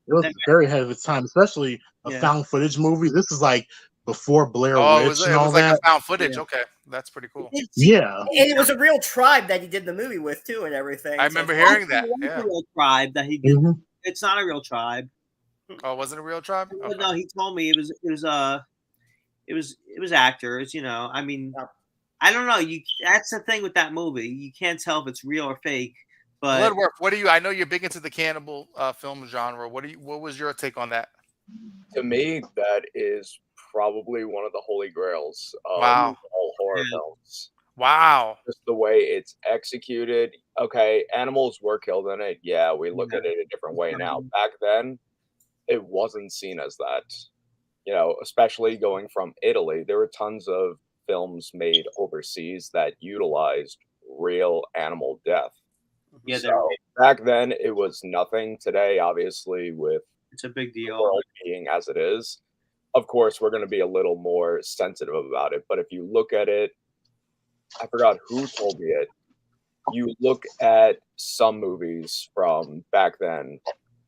It was very ahead of its time, especially a Yeah. found footage movie. This is like before Blair Oh, it Witch was and all like that. a found footage. Yeah. Okay, that's pretty cool. Yeah, And it was a real tribe that he did the movie with too, and everything. I So remember it's- hearing that. It's Yeah. a real tribe that he did. Mhm. It's not a real tribe. Oh, wasn't it a real tribe? Okay. No, he told me it was actors. You know, I mean, Yeah. I don't know. That's the thing with that movie. You can't tell if it's real or fake. But Bloodworth, what do you? I know you're big into the cannibal film genre. What was your take on that? To me, that is probably one of the holy grails of Wow. all horror Yeah. films. Wow. Just the way it's executed. Okay, animals were killed in it. Yeah, we look at it a different way now. Back then, it wasn't seen as that. You know, especially going from Italy, there were tons of films made overseas that utilized real animal death. yeah, So back then, it was nothing. Today, obviously, with it's a big the deal. world being as it is, of course, we're going to be a little more sensitive about it. But if you look at it, I forgot who told me it. You look at some movies from back then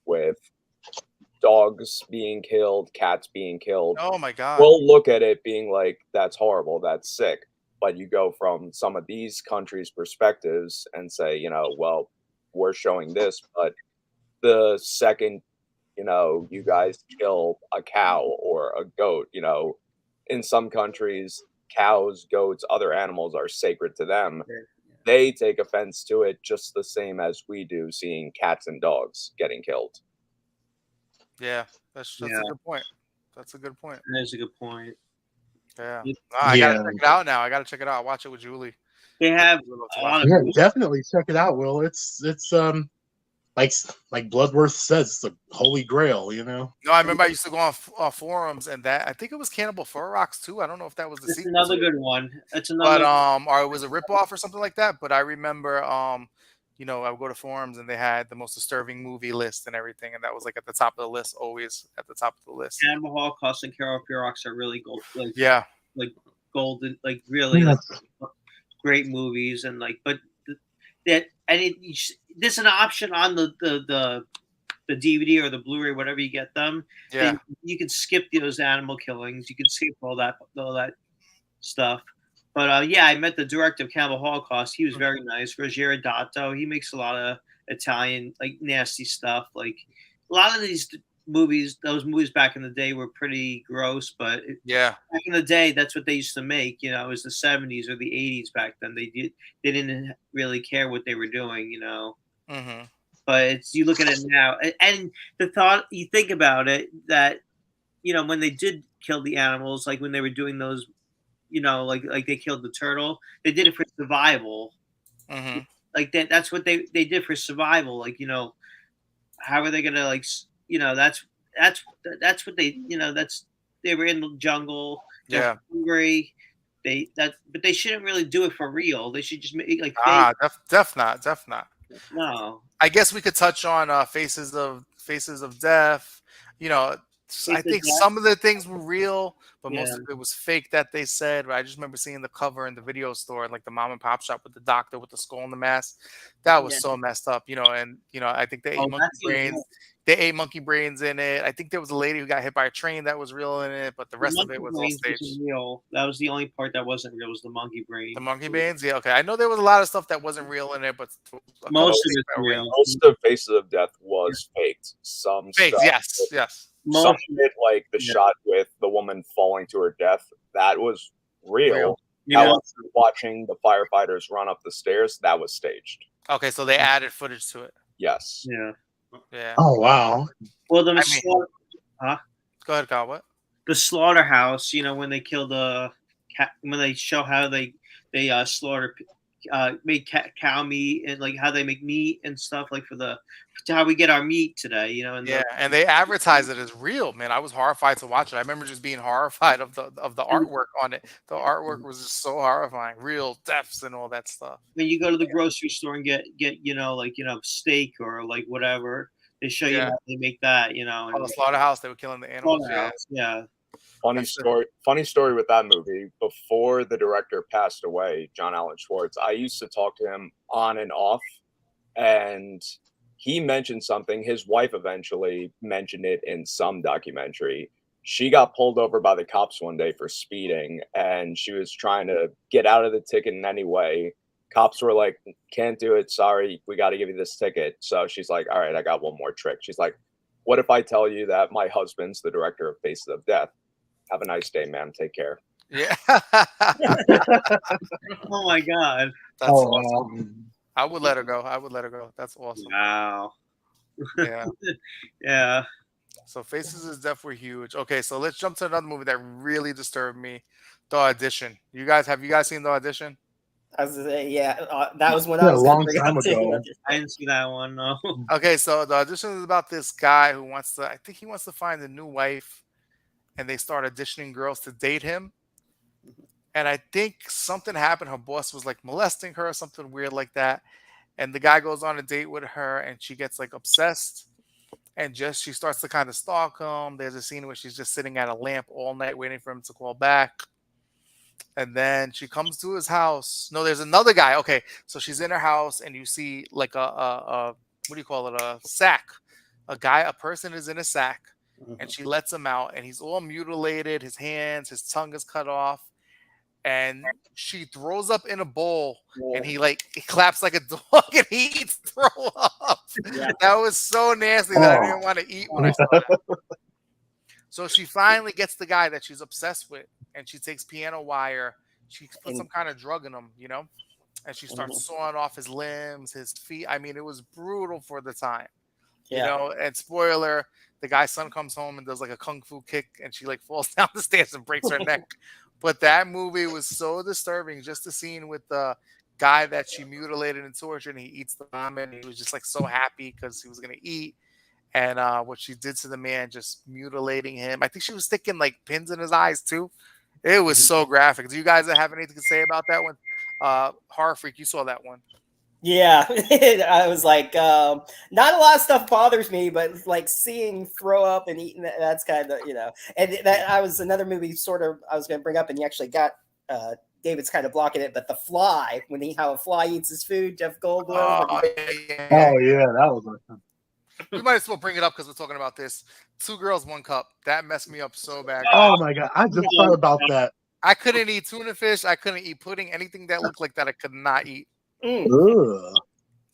with dogs being killed, cats being killed. Oh my God. We'll look at it being like, that's horrible, that's sick. But you go from some of these countries' perspectives and say, you know, well, we're showing this, but the second, you know, you guys kill a cow or a goat, you know, in some countries, cows, goats, other animals are sacred to them. They take offense to it just the same as we do seeing cats and dogs getting killed. Yeah, that's Yeah. a good point. That's a good point. That's a good point. Yeah. Yeah. No, I Yeah. gotta check it out now. I gotta check it out. I'll watch it with Julie. They have a lot of yeah, definitely check it out. Will it's like Bloodworth says, it's the holy grail. You know. No, I remember I used to go on forums and that I think it was Cannibal Fur Rocks too. I don't know if that was the That's sequel. another good one. That's But another. or it was a ripoff or something like that. But I remember I would go to forums and they had the most disturbing movie list and everything, and that was like at the top of the list, always at the top of the list. Animal Holocaust and Carol Ferox are really gold, Yeah, like golden, like really Yeah. like, great movies, and like, but that and there's an option on the DVD or the Blu-ray, whatever you get them. yeah. You can skip those animal killings. You can skip all that stuff. But yeah, I met the director of Cannibal Holocaust. He was very nice. Rogero Dato. He makes a lot of Italian like nasty stuff. Like a lot of these those movies back in the day were pretty gross. But Yeah. back in the day, that's what they used to make. It was the '70s or the '80s back then. They didn't really care what they were doing. Hmm. But you look at it now, and the thought you think about it that when they did kill the animals, like when they were doing those, like they killed the turtle, they did it for survival. Hmm. Like that's what they did for survival. Like how are they gonna that's what they were in the jungle. They're Yeah. hungry. But they shouldn't really do it for real. They should just make like fake. Def not. No. I guess we could touch on Faces of Death. You know, I Faces of think Death? some of the things were real, but most Yeah. of it was fake that they said. But I just remember seeing the cover in the video store, like the mom and pop shop with the doctor with the skull and the mask. That was Yeah. so messed up. And I think they ate Oh, monkey that's even brains. They ate monkey brains in it. I think there was a lady who got hit by a train that was real in it, but the rest of monkey it was all brains staged. wasn't real. That was the only part that wasn't real. Was the monkey brain? The monkey brains, yeah, okay. I know there was a lot of stuff that wasn't real in it, but a couple Most of things it's that were real. Most of Faces of Death was faked. Some fake. stuff, Yes. some Most of it, like the Yeah. shot with the woman falling to her death, that was real. Real. you know, However, watching the firefighters run up the stairs, that was staged. Okay, so they added footage to it. Yes. yeah. Yeah. Oh wow. Well, mean- Go ahead, Kyle. What? the slaughterhouse. When they kill when they show how they slaughter, make cow meat and like how they make meat and stuff like to how we get our meat today. And Yeah, and they advertise it as real, man. I was horrified to watch it. I remember just being horrified of the artwork on it. The artwork was just so horrifying. Real deaths and all that stuff. when you go to the grocery store and get steak or like whatever, they show you Yeah. how they make that. Oh, the slaughterhouse, they were killing the animals. Yeah. Slaughterhouse, yeah. Funny story with that movie. Before the director passed away, John Allen Schwartz, I used to talk to him on and off, and he mentioned something. His wife eventually mentioned it in some documentary. She got pulled over by the cops one day for speeding, and she was trying to get out of the ticket in any way. Cops were like, "Can't do it. Sorry, we got to give you this ticket." So she's like, "All right, I got one more trick." She's like, "What if I tell you that my husband's the director of Faces of Death? Have a nice day, ma'am. Take care." Yeah. Oh my god! That's Oh awesome. wow. I would let her go. That's awesome. Wow. Yeah. Yeah. So Faces of Death were huge. Okay, so let's jump to another movie that really disturbed me. The Audition. Have you guys seen The Audition? I was gonna say, yeah, that was when Yeah, I was a gonna long bring time up too. ago. I didn't see that one. No. Okay, so The Audition is about this guy who I think he wants to find a new wife, and they start auditioning girls to date him. And I think something happened. Her boss was like molesting her or something weird like that. And the guy goes on a date with her, and she gets like obsessed, and she starts to kind of stalk him. There's a scene where she's just sitting at a lamp all night waiting for him to call back. And then she comes to his house. No, there's another guy. Okay, so she's in her house, and you see like a what do you call it? A sack. A person is in a sack, and she lets him out, and he's all mutilated. His hands, his tongue is cut off, and she throws up in a bowl, and he claps like a dog, and he eats throw up. Yeah. That was so nasty that I didn't want to eat when I saw that. So she finally gets the guy that she's obsessed with, and she takes piano wire. She puts some kind of drug in him, and she starts sawing off his limbs, his feet. I mean, it was brutal for the time, And spoiler, the guy's son comes home and does like a kung fu kick, and she like falls down the stairs and breaks her neck. But that movie was so disturbing. Just the scene with the guy that she mutilated and tortured, and he eats the ramen, and he was just like so happy because he was gonna eat. And what she did to the man, just mutilating him. I think she was sticking like pins in his eyes too. It was so graphic. Do you guys have anything to say about that one? Horror Freak, you saw that one. Yeah, I was like, not a lot of stuff bothers me, but like seeing throw up and eating that's kind of And that I was another movie sort of I was going to bring up, and you actually got David's kind of blocking it, but The Fly, how a fly eats his food, Jeff Goldblum. Oh, yeah. Oh yeah, that was awesome. We might as well bring it up because we're talking about this. 2 Girls, 1 Cup. That messed me up so bad. Oh my god, I just thought about that. I couldn't eat tuna fish. I couldn't eat pudding. Anything that looked like that, I could not eat. Ugh. Tuna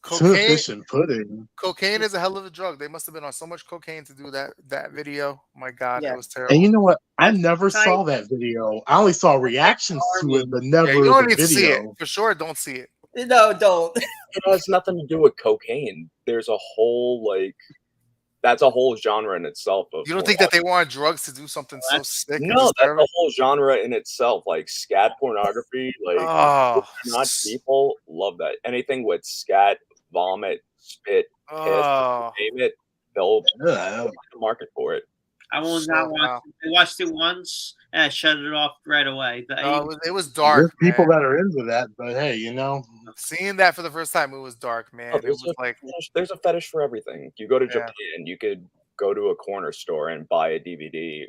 Cocaine, fish and pudding. cocaine is a hell of a drug. They must have been on so much cocaine to do that video. My God, Yeah. it was terrible. And you know what? I That's never tight. saw that video. I only saw reactions to it, but never Yeah, you don't the need to see it video. for sure. Don't see it. No, don't. It has nothing to do with cocaine. There's a whole that's a whole genre in itself. Of You don't think that they want drugs to do something so sick? and No, that's disturbing? a whole genre in itself. Like scat pornography, Oh, not people love that. Anything with scat, vomit, spit, piss, oh, name it, they'll Ugh. market for it. I will So, not watch wow. it. I watched it once and I shut it off right away. no, it was There's dark. people man. that are into that, but hey, Seeing that for the first time, it was dark, man. Oh, It was like, there's a fetish for everything. You go to Yeah. Japan, you could go to a corner store and buy a DVD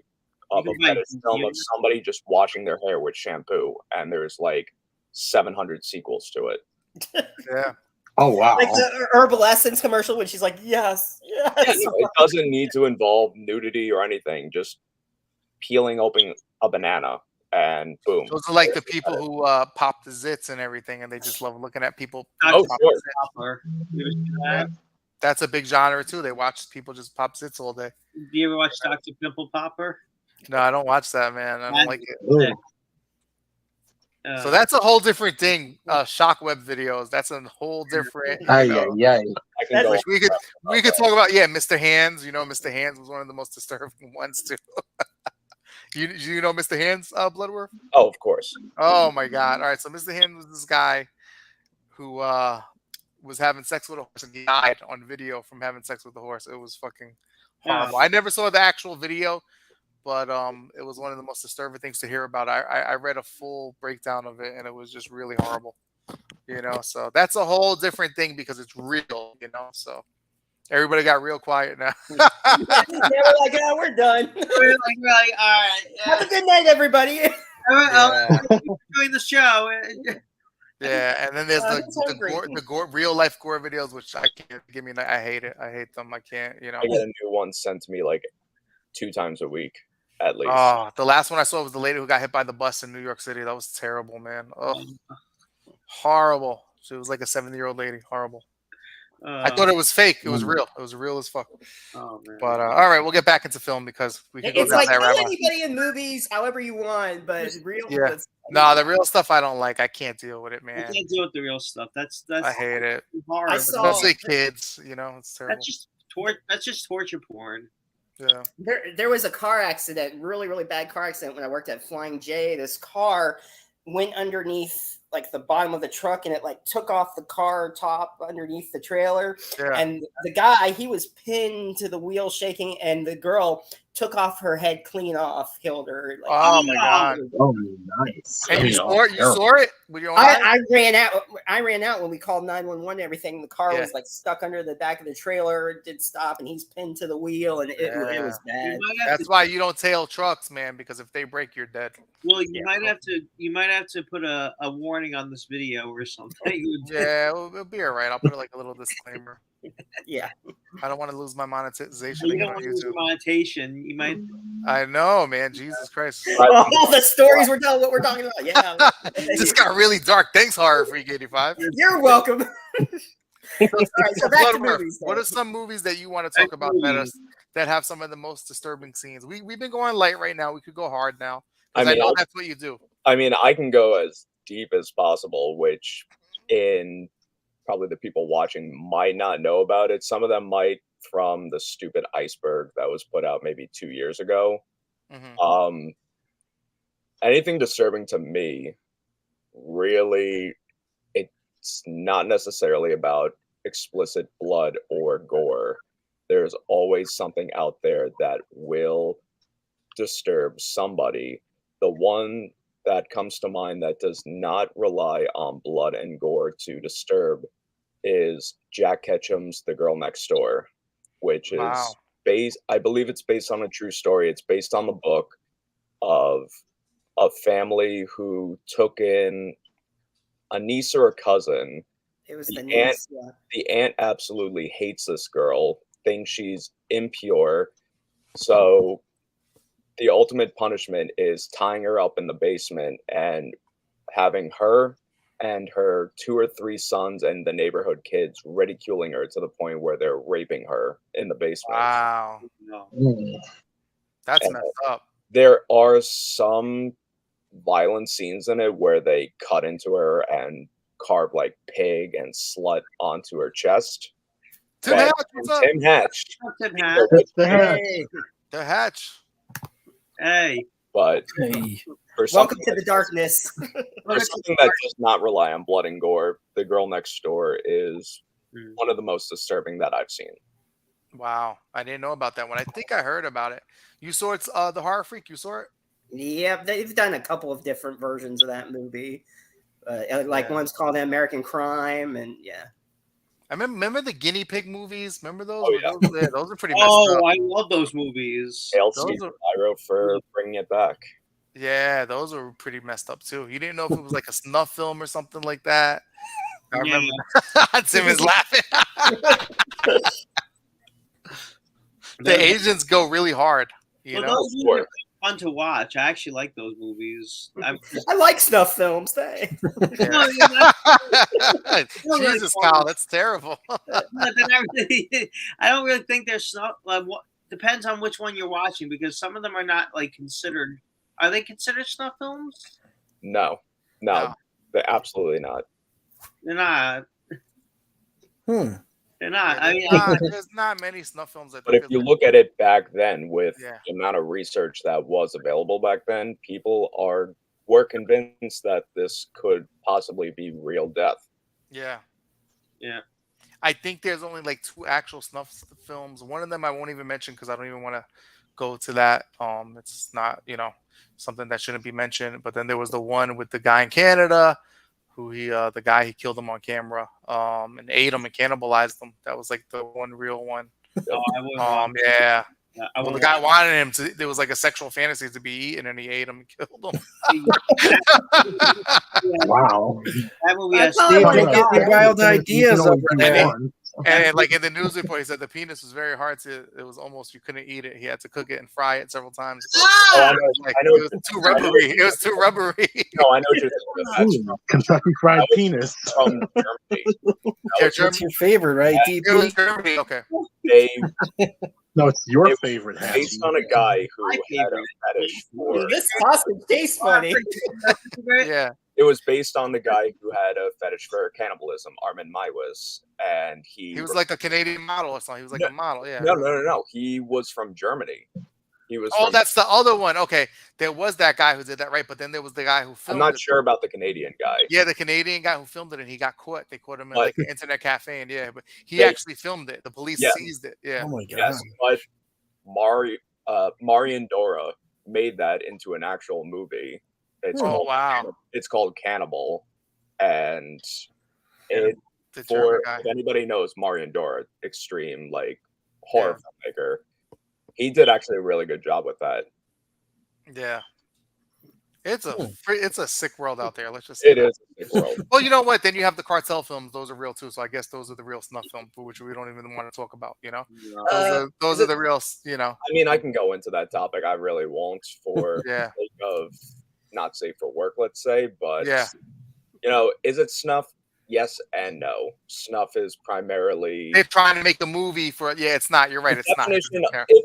of a can buy fetish film of DVD. somebody just washing their hair with shampoo, and there's like 700 sequels to it. yeah. oh wow. Like the herbal essence commercial when she's like, yes. It doesn't need to involve nudity or anything. Just peeling open a banana and boom. Those are like the people who pop the zits and everything, and they just love looking at people. Oh, pop sure. the zits. Popper. You ever see that? That's a big genre too. They watch people just pop zits all day. Do you ever watch Dr. Pimple Popper? No, I don't watch that, man. I don't like it. Ugh. So that's a whole different thing. Shock web videos. That's a whole different. Ay, You know, ay, ay. I can go which we could talk about. Yeah, Mr. Hands. Mr. Hands was one of the most disturbing ones too. you know Mr. Hands, Bloodworth? Oh, of course. Oh my God! All right, so Mr. Hands was this guy who was having sex with a horse and he died on video from having sex with the horse. It was fucking horrible. I never saw the actual video, but it was one of the most disturbing things to hear about. I read a full breakdown of it, and it was just really horrible. So that's a whole different thing because it's real. So everybody got real quiet now. Yeah, we're like, yeah, we're done. We're like, all right. Have a good night, everybody. Yeah. Enjoying the show. Yeah, and then there's That's so great. the real life gore videos, which I can't give me. I hate it. I hate them. I can't. I get a new one sent to me like 2 times a week at least. Oh, the last one I saw was the lady who got hit by the bus in New York City. That was terrible, man. Oh, horrible. She was like a 70-year-old lady. Horrible. I thought it was fake. It was real. It was real as fuck. Oh, man. But all right, we'll get back into film because we can go It's down like that kill rabbit hole. anybody in movies, however you want, but real. Yeah. No, the real stuff I don't like. I can't deal with it, I man. can't deal with the real stuff. That's I hate it. hard. I saw- Especially kids. It's terrible. That's just torture porn. Yeah. There was a car accident, really, really bad car accident when I worked at Flying J. This car went underneath like the bottom of the truck and it like took off the car top underneath the trailer. Yeah. And the guy, he was pinned to the wheel shaking, and the girl took off her head clean off, killed her. Like, Oh my God. Oh, nice. And you saw it? You terrible. saw it with your own eyes? I ran out. I ran out when we called 911 and everything. The car Yeah. was like stuck under the back of the trailer. It did stop, and he's pinned to the wheel, and it was bad. That's why you don't tail trucks, man, because if they break, you're dead. Well, you might have to put a warning on this video or something. Yeah, it'll be all right. I'll put like a little disclaimer. Yeah. I don't want to lose my monetization You again don't on want to lose your YouTube. monetization. You might. I know, man. Jesus Christ. All the stories we're telling, what we're talking about. Yeah. This got really dark. Thanks, Horror Freak 85. You're welcome. All right, so back to Bloodworth, movies. what are some movies that you want to talk about that have some of the most disturbing scenes? We've been going light right now. We could go hard now. I Because I mean, know that's what you do. I mean, I can go as deep as possible, which in probably the people watching might not know about it. Some of them might from the stupid iceberg that was put out maybe 2 years ago. Mhm. Anything disturbing to me, really, it's not necessarily about explicit blood or gore. There's always something out there that will disturb somebody. The one that comes to mind that does not rely on blood and gore to disturb is Jack Ketchum's The Girl Next Door, which is I believe it's based on a true story. It's based on the book of a family who took in a niece or a cousin. It was the niece. The aunt absolutely hates this girl, thinks she's impure. So the ultimate punishment is tying her up in the basement and having her and her 2 or 3 sons and the neighborhood kids ridiculing her to the point where they're raping her in the basement. Wow. That's messed up. There are some violent scenes in it where they cut into her and carve like pig and slut onto her chest. Tim Hatch. Tim Hatch. Tim Hatch. The Hatch. Hey. But welcome to the darkness. For something that does not rely on blood and gore, The Girl Next Door is one of the most disturbing that I've seen. Wow, I didn't know about that one. I think I heard about it. You saw it, The Horror Freak. You saw it? Yeah, they've done a couple of different versions of that movie. One's called American Crime, and I remember the guinea pig movies. Remember those? Oh, yeah. Those are pretty messed up. I love those movies. Hail Steve Pyro for bringing it back. Yeah, those were pretty messed up too. You didn't know if it was like a snuff film or something like that. I remember Tim is laughing. The Asians go really hard. You know, those movies are fun to watch. I actually like those movies. I like snuff films. Jesus, Kyle, that's terrible. I don't really think they're snuff. Depends on which one you're watching, because some of them are not like considered. Are they considered snuff films? No, they're absolutely not. They're not. They're not. I mean, there's not many snuff films. But if you look at it back then, with the amount of research that was available back then, people were convinced that this could possibly be real death. Yeah. Yeah. I think there's only like 2 actual snuff films. One of them I won't even mention because I don't even want to go to that. It's not, something that shouldn't be mentioned. But then there was the one with the guy in Canada who the guy he killed him on camera, and ate him and cannibalized him. That was like the one real one. Yeah. The guy wanted him to. There was like a sexual fantasy to be eaten, and he ate him and killed him. Wow. That movie has getting wild ideas over there. And like in the news report, he said the penis was very hard to. It was almost you couldn't eat it. He had to cook it and fry it several times. I know. It was too rubbery. It was too rubbery. No, I know what you're saying. Kentucky Fried Penis. From Germany. It's your favorite, right? It was Germany. Okay. No, it's your favorite. Based on a guy who had a fetish for. This sausage tastes funny. Yeah. It was based on the guy who had a fetish for cannibalism, Armin Maiwis, and he was like a Canadian model or something. He was like a model, yeah. No. He was from Germany. He was. That's the other one. Okay, there was that guy who did that, right? But then there was the guy who filmed. I'm not sure about the Canadian guy. Yeah, the Canadian guy who filmed it, and he got caught. They caught him in like an internet cafe, and but he actually filmed it. The police seized it. Yeah. Oh my god. Yes, but Marion Dora made that into an actual movie. It's called Cannibal, and if anybody knows Marion Dora, extreme like horror filmmaker, he did actually a really good job with that. Yeah, it's a sick world out there. Let's just say it is a sick world. Well, you know what? Then you have the cartel films; those are real too. So I guess those are the real snuff films, for which we don't even want to talk about. Those are the real. I mean, I can go into that topic. I really won't for sake of not safe for work, let's say, but is it snuff? Yes and no. Snuff is primarily they're trying to make a movie for it's not. You're right. It's not.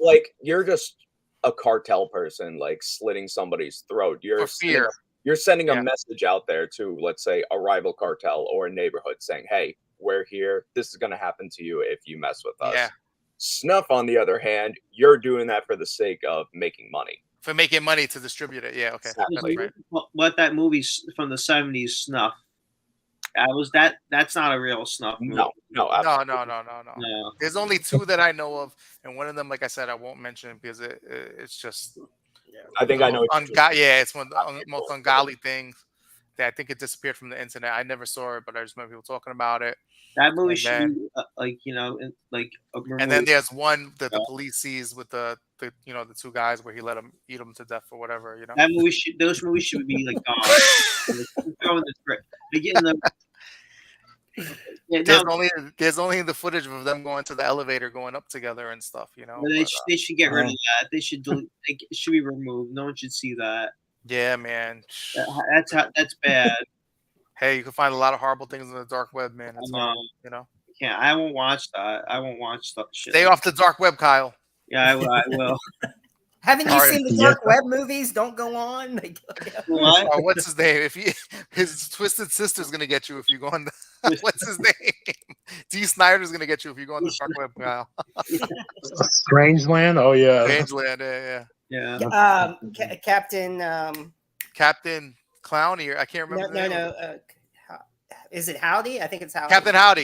Like you're just a cartel person, like slitting somebody's throat. You're sending a message out there to, let's say, a rival cartel or a neighborhood saying, "Hey, we're here. This is going to happen to you if you mess with us." Yeah. Snuff, on the other hand, you're doing that for the sake of making money. For making money to distribute it, yeah, okay. Exactly. That's right. What that movie from the 70s, Snuff? That's not a real snuff movie. No. There's only 2 that I know of, and one of them, like I said, I won't mention because it's just. I think I know. It's one of the most ungodly things, I think it disappeared from the internet. I never saw it, but I just remember people talking about it. That movie And should then- be like like a And then movie. there's one that the police sees with the the two guys where he let them eat them to death or whatever. That movie should those movies should be like gone. Throwing the script. They get in the There's only the footage of them going to the elevator, going up together and stuff. They should get rid of that. They should it should be removed. No one should see that. Yeah, man. That's bad. Hey, you can find a lot of horrible things in the dark web, man. It's horrible, Yeah, I won't watch that. I won't watch that shit. Stay off the dark web, Kyle. Yeah, I will. Haven't you seen the dark web movies? Don't go on. What? Oh, what's his name? His twisted sister's gonna get you if you go on the. What's his name? D. Snyder's gonna get you if you go on the dark web, Kyle. Strangeland. Oh yeah. Strangeland. Yeah. Captain Clowny, or I can't remember. No. Is it Howdy? I think it's Howdy.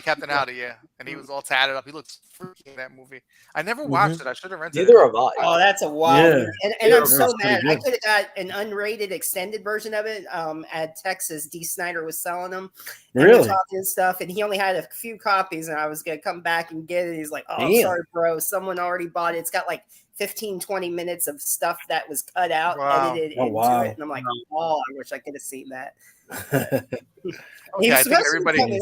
Captain Howdy, yeah. And he was all tatted up. He looks freaky in that movie. I never watched it. I should have rented it. Neither have I. Oh, that's a wild movie. And I'm so pretty mad. good. I could have got an unrated extended version of it at Texas. D. Snyder was selling them. Really? And stuff. And he only had a few copies, and I was going to come back and get it. He's like, oh, Damn. sorry, bro. Someone already bought it. It's got like 15, 20 minutes of stuff that was cut out, edited into it. And I'm like, oh, I wish I could have seen that. Okay, I think everybody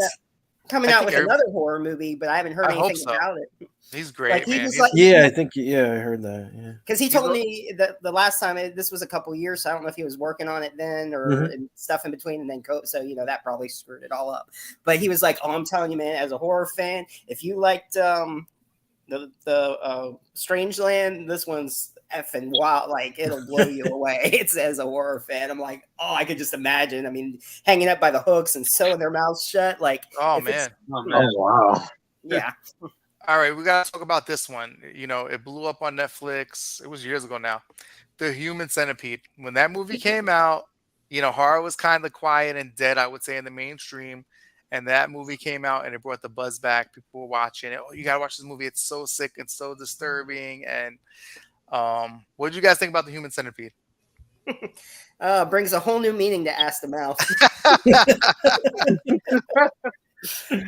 coming out with another horror movie, but I haven't heard anything about it. He's great, man. I heard that. Yeah, because he told me that the last time this was a couple years, so I don't know if he was working on it then or and stuff in between, and then so that probably screwed it all up. But he was like, "Oh, I'm telling you, man, as a horror fan, if you liked the Strangeland, this one's effing wild. Like, it'll blow you away." It's as a horror fan. I'm like, oh, I could just imagine. I mean, hanging up by the hooks and sewing their mouths shut. Like, oh man, wow, yeah. All right, we gotta talk about this one. It blew up on Netflix. It was years ago now. The Human Centipede. When that movie came out, horror was kind of quiet and dead, I would say, in the mainstream. And that movie came out and it brought the buzz back. People were watching it. Oh, you gotta watch this movie. It's so sick and so disturbing. And what did you guys think about The Human Centipede? Brings a whole new meaning to Ask the Mouth.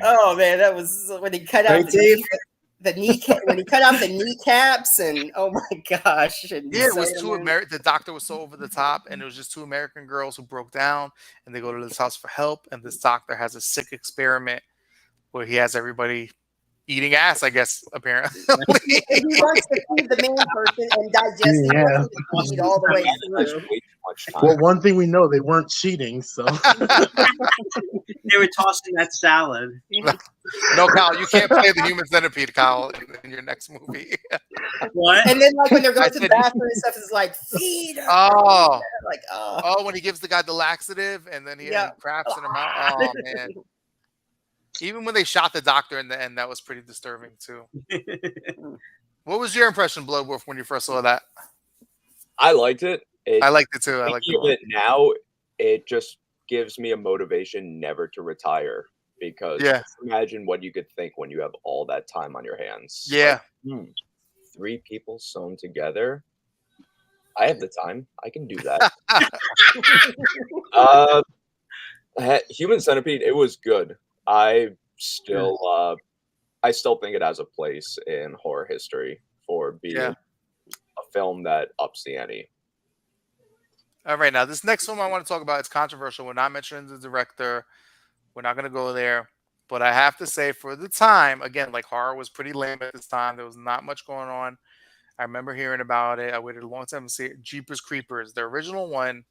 Oh man, that was when he cut out the kneecap. When he cut off the kneecaps, and oh my gosh! And yeah, it was the doctor was so over the top, and it was just two American girls who broke down, and they go to this house for help, and this doctor has a sick experiment where he has everybody eating ass, I guess, apparently. He wants to feed the main person and digest it all the way through. Well, one thing we know, they weren't cheating, so they were tossing that salad. No, Kyle, you can't play the Human Centipede, Kyle, in your next movie. What? And then, like, when they're going to the bathroom and stuff, it's like, feed her. Oh. Like, when he gives the guy the laxative and then he craps in her mouth. Oh, man. Even when they shot the doctor in the end, that was pretty disturbing, too. What was your impression, Bloodwolf, when you first saw that? I liked it. I liked it, too. I liked it. Now, it just gives me a motivation never to retire. Because imagine what you could think when you have all that time on your hands. Yeah. Like, 3 people sewn together. I have the time. I can do that. Human Centipede, it was good. I still think it has a place in horror history for being a film that ups the ante. All right, now this next film I want to talk about, it's controversial. We're not mentioning the director. We're not going to go there. But I have to say, for the time, again, like, horror was pretty lame at this time. There was not much going on. I remember hearing about it. I waited a long time to see it. Jeepers Creepers, the original one.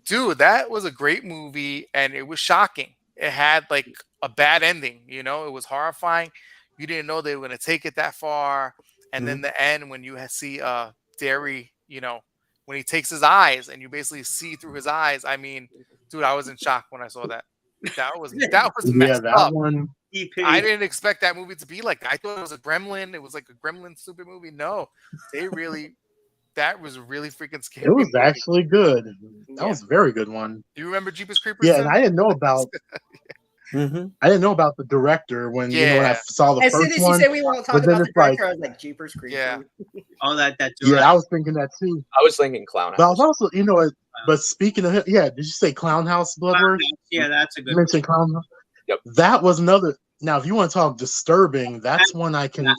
Dude, that was a great movie, and it was shocking. It had, like, a bad ending, It was horrifying. You didn't know they were going to take it that far. And then the end, when you see Derry, when he takes his eyes and you basically see through his eyes. I mean, dude, I was in shock when I saw that. That was messed up. One. I didn't expect that movie to be like that. I thought it was a Gremlin. It was like a Gremlin stupid movie. No, that was really freaking scary. It was actually good. That was a very good one. Do you remember Jeepers Creepers? Yeah, and I didn't know about. I didn't know about the director when when I saw the first one. As soon as you said we won't talk about the director, I was like, Jeepers Creepers. Yeah. Oh, that. Yeah, I was thinking that too. I was thinking Clown House. But I was also, But speaking of, yeah, did you say Clown House, Bloodworth? Yeah, that's a good You mentioned Clown House. Yep. That was another. Now, if you want to talk disturbing, that's one I can.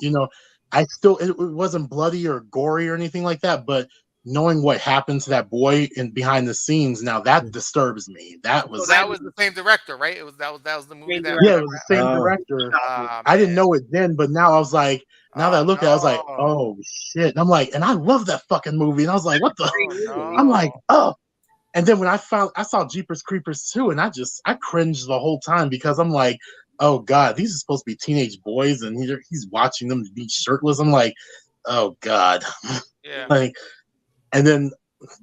I still it wasn't bloody or gory or anything like that, but knowing what happened to that boy in behind the scenes, now that disturbs me. That was that was the same director, right? That was the movie that. Yeah, it was the same director. I didn't know it then, but now I was like, now that I look at it, I was like, oh shit. And I'm like, and I love that fucking movie. And I was like, what the? I'm like, oh. And then when I saw Jeepers Creepers 2, and I cringed the whole time because I'm like, oh god, these are supposed to be teenage boys, and he's watching them be shirtless. I'm like, oh god. Yeah. Like, and then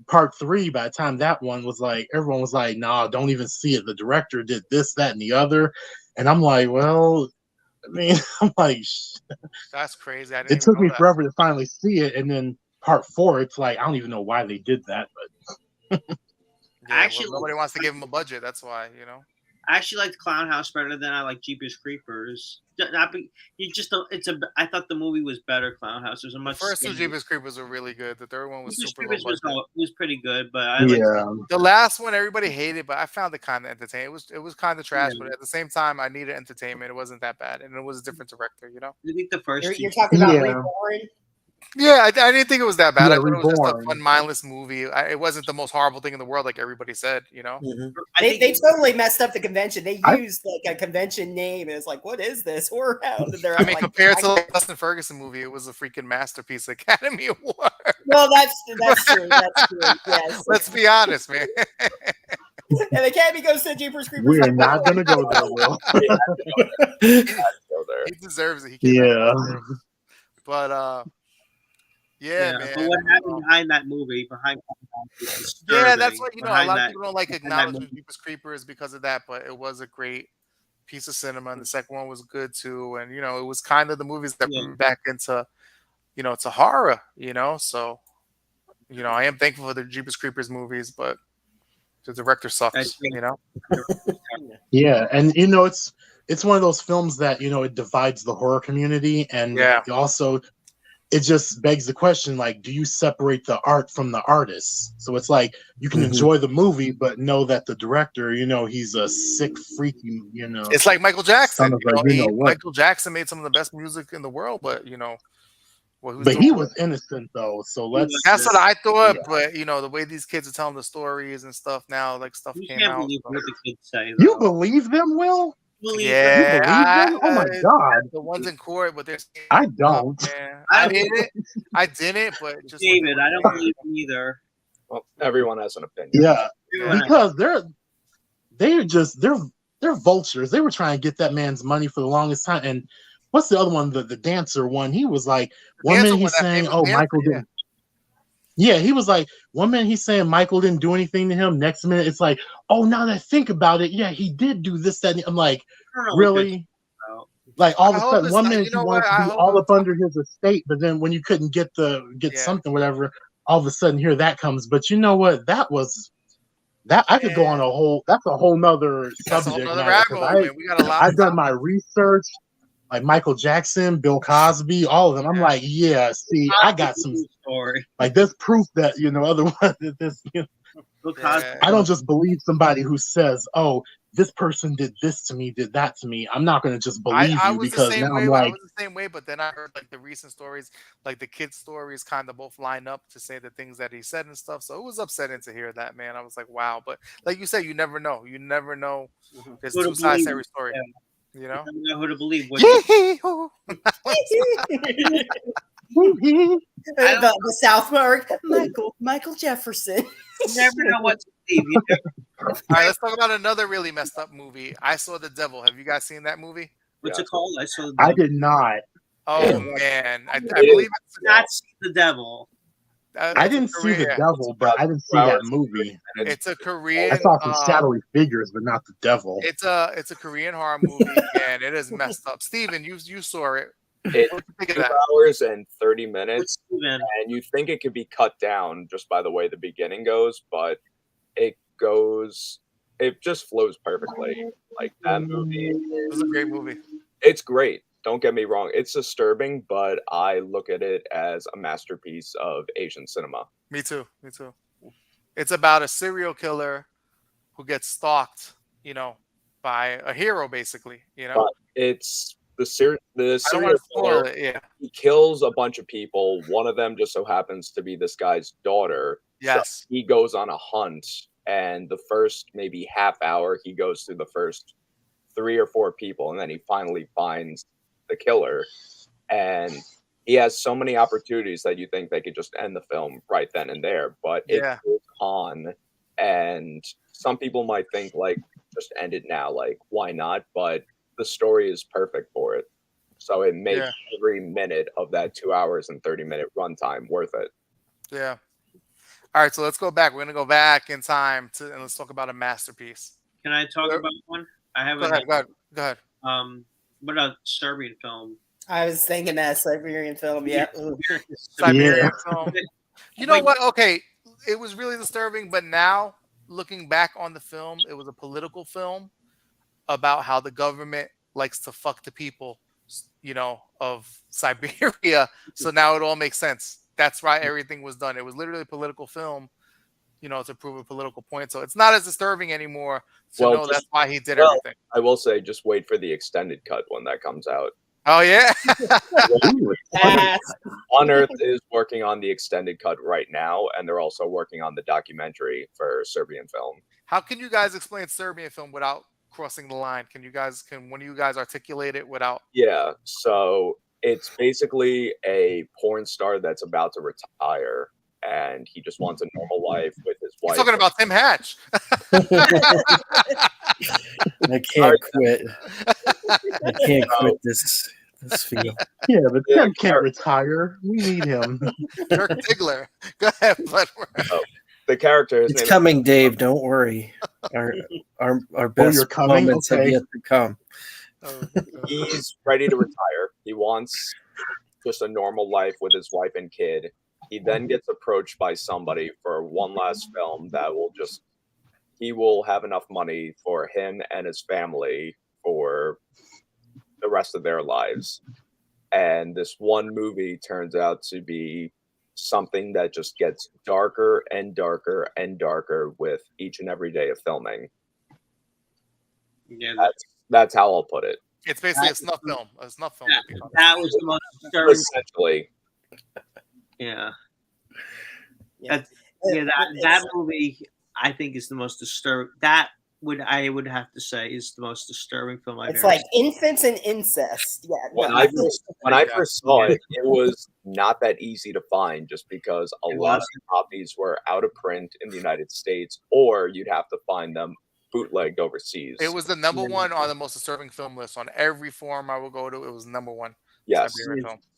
part 3, by the time that one was like, everyone was like, nah, don't even see it. The director did this, that, and the other. And I'm like, well, I mean, I'm like, that's crazy. It took me forever to finally see it. And then part 4, it's like, I don't even know why they did that, but actually, nobody wants to give him a budget. That's why, I actually liked Clown House better than I like Jeepers Creepers. I thought the movie was better. Clown House was a much. The first 2 Jeepers Creepers were really good. The third one was super low budget. Was pretty good, but the last one everybody hated, but I found it kind of entertaining. It was kind of trash, but at the same time, I needed entertainment. It wasn't that bad, and it was a different director. I think the first. You're talking about Reborn? Yeah, I didn't think it was that bad. Yeah, I thought it was just a fun, mindless movie. It wasn't the most horrible thing in the world, like everybody said. Mm-hmm. They totally messed up the convention. They used like a convention name, and it's like, what is this? Or I mean, compared to the Dustin Ferguson movie, it was a freaking masterpiece, Academy Award. Well, that's true. That's true. Yes. Let's be honest, man. And Academy goes to Jeepers Creepers. We're not gonna go there, Will. He deserves it. But yeah, man. But what happened behind that movie? That's what a lot of people don't like acknowledging Jeepers Creepers because of that, but it was a great piece of cinema, and the second one was good too. And it was kind of the movies that bring back into to horror. So I am thankful for the Jeepers Creepers movies, but the director sucks. Yeah, and it's one of those films that it divides the horror community, and it just begs the question, like, do you separate the art from the artist? So it's like you can enjoy the movie, but know that the director, he's a sick, freaky, It's like Michael Jackson. Michael Jackson made some of the best music in the world, but he was innocent though. So that's what I thought. But the way these kids are telling the stories and stuff now, like stuff came out. Believe what the kids say, you believe them, Will? Yeah, oh my god, the ones in court, but they're. I don't. I didn't, but just David, I don't believe them either. Well, everyone has an opinion. Yeah, because they're vultures. They were trying to get that man's money for the longest time. And what's the other one? The dancer one. He was like, one minute he's saying, "Oh, Michael didn't." Yeah, he was like, one minute he's saying Michael didn't do anything to him. Next minute it's like, oh, now that I think about it, yeah, he did do this, that. And I'm like, really? Like all of a sudden, one minute he wanted to be all up under his estate, but then when you couldn't get something, whatever, all of a sudden here that comes. But you know what? That I could go on that's a whole nother subject. I've done my research. Like Michael Jackson, Bill Cosby, all of them. I'm like, yeah, see, I got some story. Like there's proof that otherwise that this. I don't just believe somebody who says, "Oh, this person did this to me, did that to me." I'm not going to just believe you because now I'm like, I was the same way. But then I heard like the recent stories, like the kids' stories, kind of both line up to say the things that he said and stuff. So it was upsetting to hear that, man. I was like, wow. But like you said, you never know. You never know. There's two sides to every story. You don't know who to believe. The Southmark, Michael Jefferson. You never know what to believe. All right, let's talk about another really messed up movie. I Saw the Devil. Have you guys seen that movie? What's it called? I Saw the Devil. I did not. Oh man, I believe it's that's the devil. I didn't see the devil, but I didn't see that movie. It's a Korean. I saw some shadowy figures, but not the devil. It's a Korean horror movie, and it is messed up. Steven, you saw it. It's 2 hours and 30 minutes, and you think it could be cut down just by the way the beginning goes, but it just flows perfectly. Like that movie. It was a great movie. It's great. Don't get me wrong. It's disturbing, but I look at it as a masterpiece of Asian cinema. Me too. It's about a serial killer who gets stalked, by a hero, basically. But it's the I don't serial want to spoil killer. it. Yeah. He kills a bunch of people. One of them just so happens to be this guy's daughter. Yes. So he goes on a hunt, and the first maybe half hour, he goes through the first 3 or 4 people, and then he finally finds the killer. And he has so many opportunities that you think they could just end the film right then and there, but it Yeah. goes on. And some people might think, like, just end it now, like, why not? But the story is perfect for it. So it makes every minute of that 2 hours and 30-minute runtime worth it. Yeah. All right, so let's go back. We're gonna go back in time and let's talk about a masterpiece. Can I talk about one? I have Go ahead. What a Serbian film. I was thinking that Siberian film. Yeah. Siberian film. You know what? Okay, it was really disturbing, but now looking back on the film, it was a political film about how the government likes to fuck the people, of Siberia. So now it all makes sense. That's why everything was done. It was literally a political film, to prove a political point. So it's not as disturbing anymore to know that's why he did everything. I will say, just wait for the extended cut when that comes out. Oh, yeah? On Earth is working on the extended cut right now, and they're also working on the documentary for Serbian film. How can you guys explain Serbian film without crossing the line? Can one of you guys articulate it without? Yeah, so it's basically a porn star that's about to retire, and he just wants a normal life with his wife. You're talking about Tim Hatch. I can't quit. I can't quit this field. Yeah, but Tim can't retire. We need him. Kirk Tigler. Go ahead, Bloodworm. The character is It's coming, Dave. Don't worry. Our best moments have yet to come. He's ready to retire. He wants just a normal life with his wife and kid. He then gets approached by somebody for one last film that he will have enough money for him and his family for the rest of their lives. And this one movie turns out to be something that just gets darker and darker and darker with each and every day of filming. Yeah, that's how I'll put it. It's basically a snuff film. A snuff film. That was the most disturbing. Essentially. Yeah. That movie, I think, is the most disturbing. I would have to say is the most disturbing film I've ever seen. It's like infants and incest. Yeah. When I first saw it, it was not that easy to find just because a lot of copies were out of print in the United States, or you'd have to find them bootlegged overseas. It was the number one on the most disturbing film list on every forum I would go to. It was number one. Yes.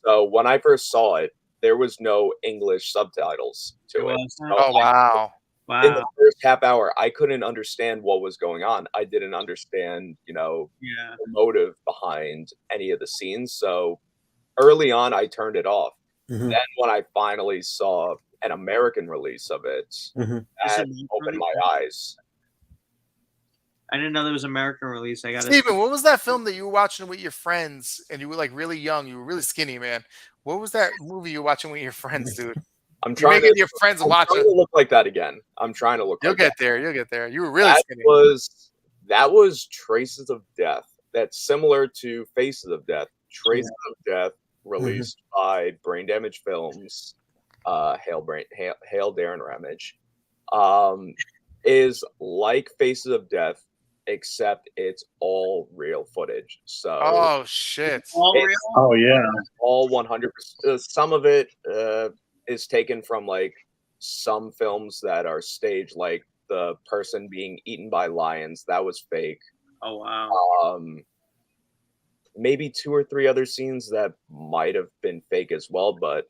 So when I first saw it, there was no English subtitles to it. So wow. In the first half hour, I couldn't understand what was going on. I didn't understand, the motive behind any of the scenes. So early on, I turned it off. Mm-hmm. Then when I finally saw an American release of it, that opened my eyes. I didn't know there was an American release. Steven, what was that film that you were watching with your friends and you were like really young? You were really skinny, man. What was that movie you were watching with your friends, dude? I'm trying to your friends watch it. Look like that again. I'm trying to look. You'll get there. You'll get there. You were really skinny. That was Traces of Death. That's similar to Faces of Death. Traces of Death, released by Brain Damage Films. Hail Darren Ramage. Is like Faces of Death, except it's all real footage. So oh shit! All real? Oh yeah, all 100%. Some of it is taken from like some films that are staged, like the person being eaten by lions. That was fake. Oh wow. Maybe 2 or 3 other scenes that might have been fake as well, but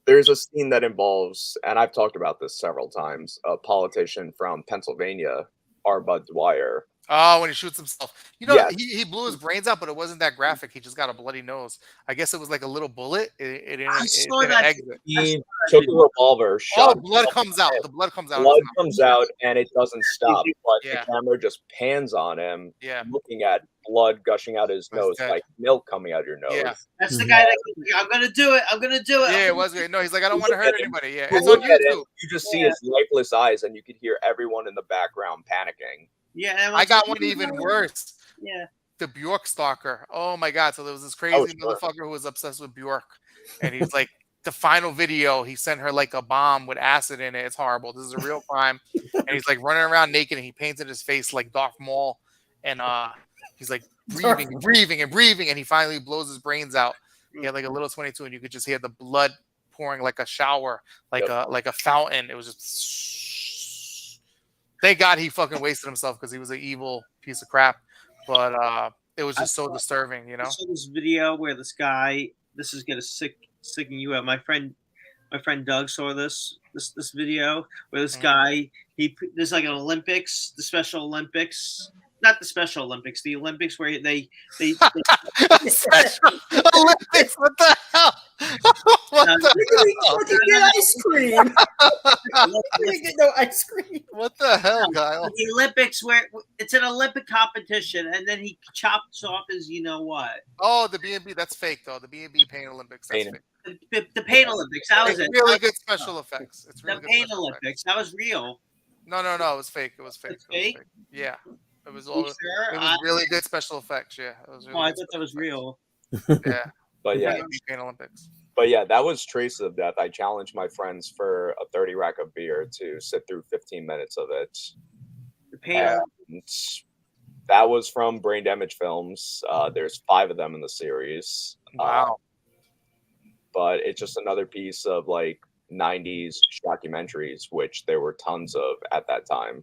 there's a scene that involves, and I've talked about this several times, a politician from Pennsylvania, R. Bud Dwyer. Oh, when he shoots himself. He blew his brains out, but it wasn't that graphic. He just got a bloody nose. I guess it was like a little bullet. It didn't exit. He took a revolver, shot. Oh, blood comes out. The blood comes out. Blood comes out, and it doesn't stop. But the camera just pans on him, looking at blood gushing out his nose, dead. like milk coming out of your nose. Yeah. That's the guy that goes, I'm gonna do it. I'm gonna do it. Yeah, it was great. No, he's like, I don't want to hurt anybody. Yeah, You it's on look at it, YouTube. you just see his lifeless eyes, and you could hear everyone in the background panicking. Yeah, I got one even worse. Yeah. The Bjork stalker. Oh my god! So there was this crazy motherfucker who was obsessed with Bjork, and he's like, the final video, he sent her like a bomb with acid in it. It's horrible. This is a real crime, and he's like running around naked, and he painted his face like Darth Maul, and he's like breathing, and he finally blows his brains out. He had like a little 22, and you could just hear the blood pouring like a shower, like a fountain. It was just. Thank God he fucking wasted himself because he was an evil piece of crap. But it was just so disturbing, you know. I saw this video where this guy. This is gonna sicking you out. My friend Doug saw this video where this guy there's like an Olympics, the Special Olympics, not the Special Olympics, the Olympics where they Special Olympics. What the hell? What the hell? Fucking get ice cream. You get no ice cream. What the hell, Kyle? The Olympics where it's an Olympic competition, and then he chops off his you know what. Oh, the B&B. That's fake though. The B&B Pain Olympics. That's fake. The Pain Olympics. That was it's it. Really good special effects. It's really the good Pain special Olympics. Effects. That was real. No. It was fake. It was fake. It's fake? Yeah. It was all. Sure? It was really good special effects. Yeah. It was really I good thought that was special real. effects. Yeah. But yeah, B&B Pain Olympics. But yeah, that was Traces of Death. I challenged my friends for a 30 rack of beer to sit through 15 minutes of it. The Pain. And that was from Brain Damage Films. There's 5 of them in the series. Wow. But it's just another piece of like 90s documentaries, which there were tons of at that time.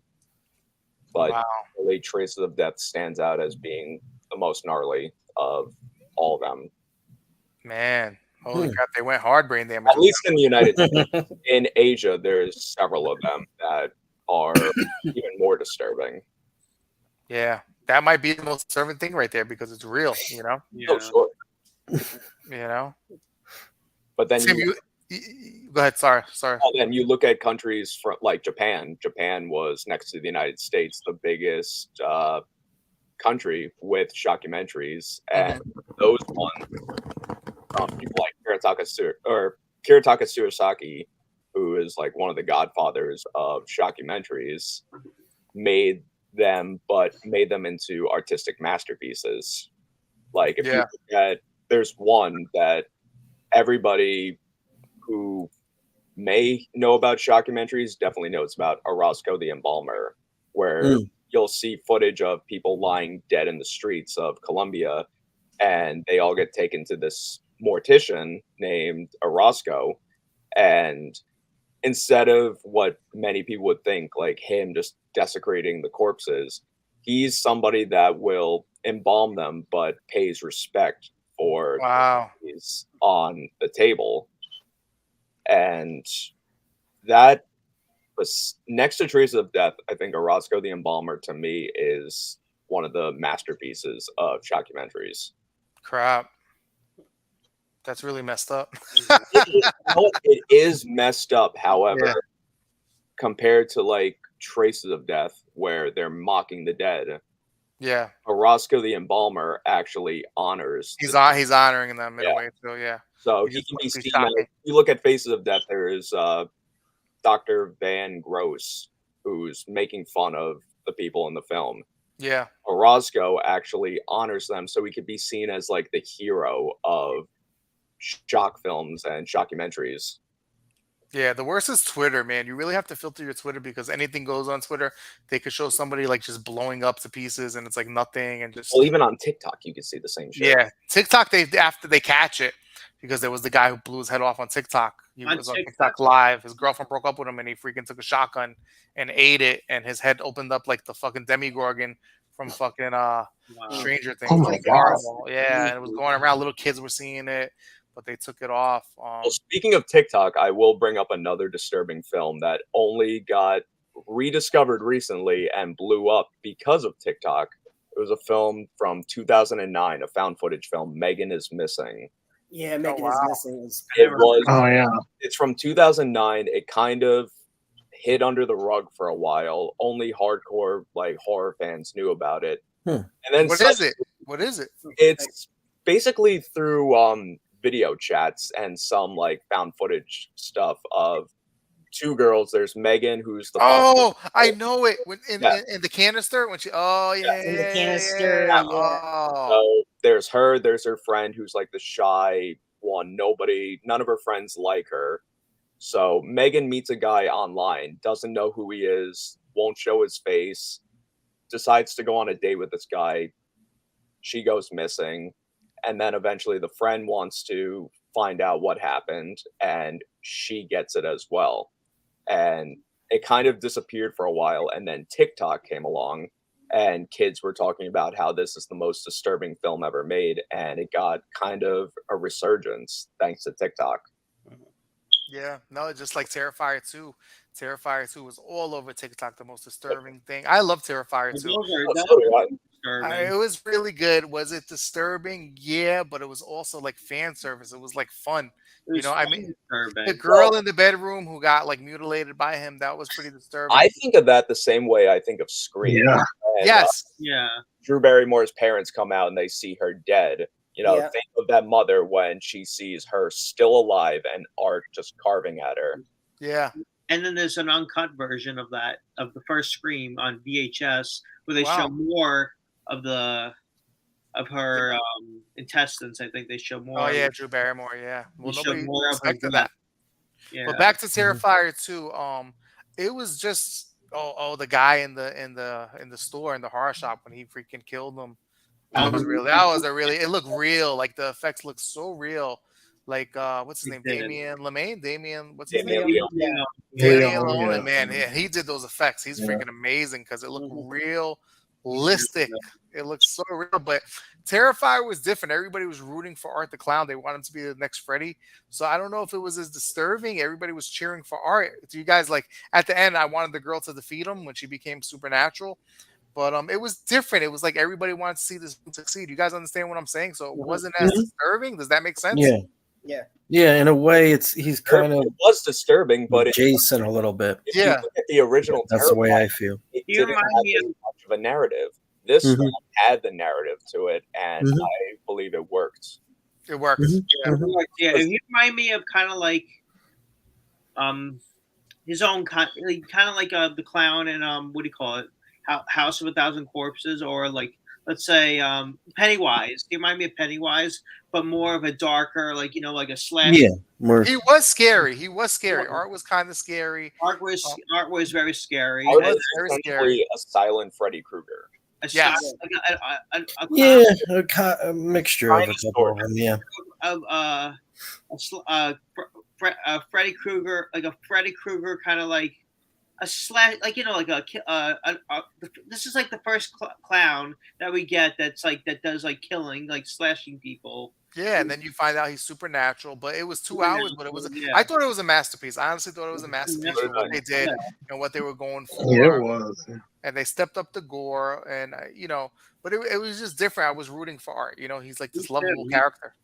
But really, Traces of Death stands out as being the most gnarly of all of them. Man, holy crap, they went hard brain damage. At least in the United States. In Asia, there's several of them that are even more disturbing. Yeah, that might be the most disturbing thing right there because it's real, you know? Yeah. Oh, sure. You know? But then Tim, go ahead. Sorry. Then you look at countries from like Japan. Japan was next to the United States, the biggest country with shockumentaries, and those ones from people like Kiritaka Tsurasaki, who is like one of the godfathers of shockumentaries, made them into artistic masterpieces. Like if you look at, there's one that everybody who may know about shockumentaries definitely knows about, Orozco the Embalmer, where you'll see footage of people lying dead in the streets of Colombia, and they all get taken to this mortician named Orozco, and instead of what many people would think, like him just desecrating the corpses, he's somebody that will embalm them but pays respect for is on the table. And that was next to Traces of Death. I think Orozco the Embalmer to me is one of the masterpieces of shockumentaries. Crap. That's really messed up. It is messed up, however, compared to like Traces of Death, where they're mocking the dead. Yeah. Orozco the Embalmer actually honors. He's honoring them in a way too. Yeah. So he can be seen. If you look at Faces of Death, there is Dr. Van Gross, who's making fun of the people in the film. Yeah. Orozco actually honors them, so he could be seen as like the hero of shock films and shockumentaries. Yeah, the worst is Twitter, man. You really have to filter your Twitter because anything goes on Twitter. They could show somebody like just blowing up to pieces, and it's like nothing, and just. Well, even on TikTok, you can see the same shit. Yeah, TikTok. After they catch it, because there was the guy who blew his head off on TikTok. He was on TikTok live. His girlfriend broke up with him, and he freaking took a shotgun and ate it, and his head opened up like the fucking Demogorgon from fucking Stranger Things. Oh my god! Yeah, and it was going around. Little kids were seeing it, but they took it off. Well, speaking of TikTok, I will bring up another disturbing film that only got rediscovered recently and blew up because of TikTok. It was a film from 2009, a found footage film, Megan is Missing. Yeah, Megan is Missing. It's from 2009. It kind of hid under the rug for a while. Only hardcore like horror fans knew about it. And then what is it? What is it? It's basically through video chats and some like found footage stuff of two girls. There's Megan, who's the Oh, I know it. When Yeah. in the canister when she. Oh yeah, In the yeah, canister, yeah. yeah. Oh, So there's her, there's her friend who's like the shy one. None of her friends like her. So Megan meets a guy online, doesn't know who he is, won't show his face, decides to go on a date with this guy. She goes missing. And then eventually the friend wants to find out what happened, and she gets it as well. And it kind of disappeared for a while. And then TikTok came along, and kids were talking about how this is the most disturbing film ever made. And it got kind of a resurgence thanks to TikTok. yeah. No, just like Terrifier 2. Terrifier 2 was all over TikTok. The most disturbing thing. I love Terrifier 2. That So do I. It was really good. Was it disturbing? Yeah, but it was also like fan service. It was like fun. You know, I mean, the girl in the bedroom who got like mutilated by him, that was pretty disturbing. I think of that the same way I think of Scream. Yeah. And, Yes. Yeah. Drew Barrymore's parents come out and they see her dead. You know, Yeah. think of that mother when she sees her still alive and Art just carving at her. Yeah. And then there's an uncut version of that, of the first Scream on VHS, where they Wow. show more of her intestines. I think they show more. Oh yeah, Drew Barrymore. Yeah. Well, They show nobody more of her expected blood. that. Yeah. But back to Terrifier 2. It was just the guy in the store in the horror shop when he freaking killed him. That was really. That was a really. It looked real. Like the effects looked so real. Like what's his name? did. Damien Lemaine. Damien. What's his Damien name? Leone. Damien Leone, Leone. yeah. Man, yeah, he did those effects. He's Yeah. freaking amazing because it looked realistic. It looked so real. But Terrifier was different. Everybody was rooting for Art the Clown. They wanted him to be the next Freddy. So I don't know if it was as disturbing. Everybody was cheering for Art. Do you guys like at the end? I wanted the girl to defeat him when she became supernatural. But it was different. It was like everybody wanted to see this succeed. You guys understand what I'm saying? So it wasn't as disturbing. Does that make sense? Yeah. Yeah. Yeah, in a way, he's kind of It was disturbing, but Jason a little bit. if Yeah. you look at the original That's the way Terrifier, I feel. it You didn't remind have me as of- much of a narrative. This Mhm. one had the narrative to it, and Mhm. I believe it worked. It worked. Mhm. Yeah. Yeah, he remind me of kind of like his own kind of like the clown in what do you call it, House of a Thousand Corpses, or like let's say Pennywise. He remind me of Pennywise, but more of a darker, like like a slash. Yeah, more. He was scary. He was scary. Art was kind of scary. Art was very scary. Art Art was is very essentially scary. a silent Freddy Krueger. Yes. Yeah, a mixture of a Kind of, couple sort of them. Yeah. Freddy Krueger, like a Freddy Krueger kind of like a slash, like this is like the first clown that we get that does like killing, like slashing people. Yeah, and then you find out he's supernatural, but it was 2 hours, but it was Yeah. I thought it was a masterpiece. I honestly thought it was a masterpiece for what they did and what they were going for. Yeah, it was. And they stepped up the gore and but it was just different. I was rooting for Art. He's like this lovable character.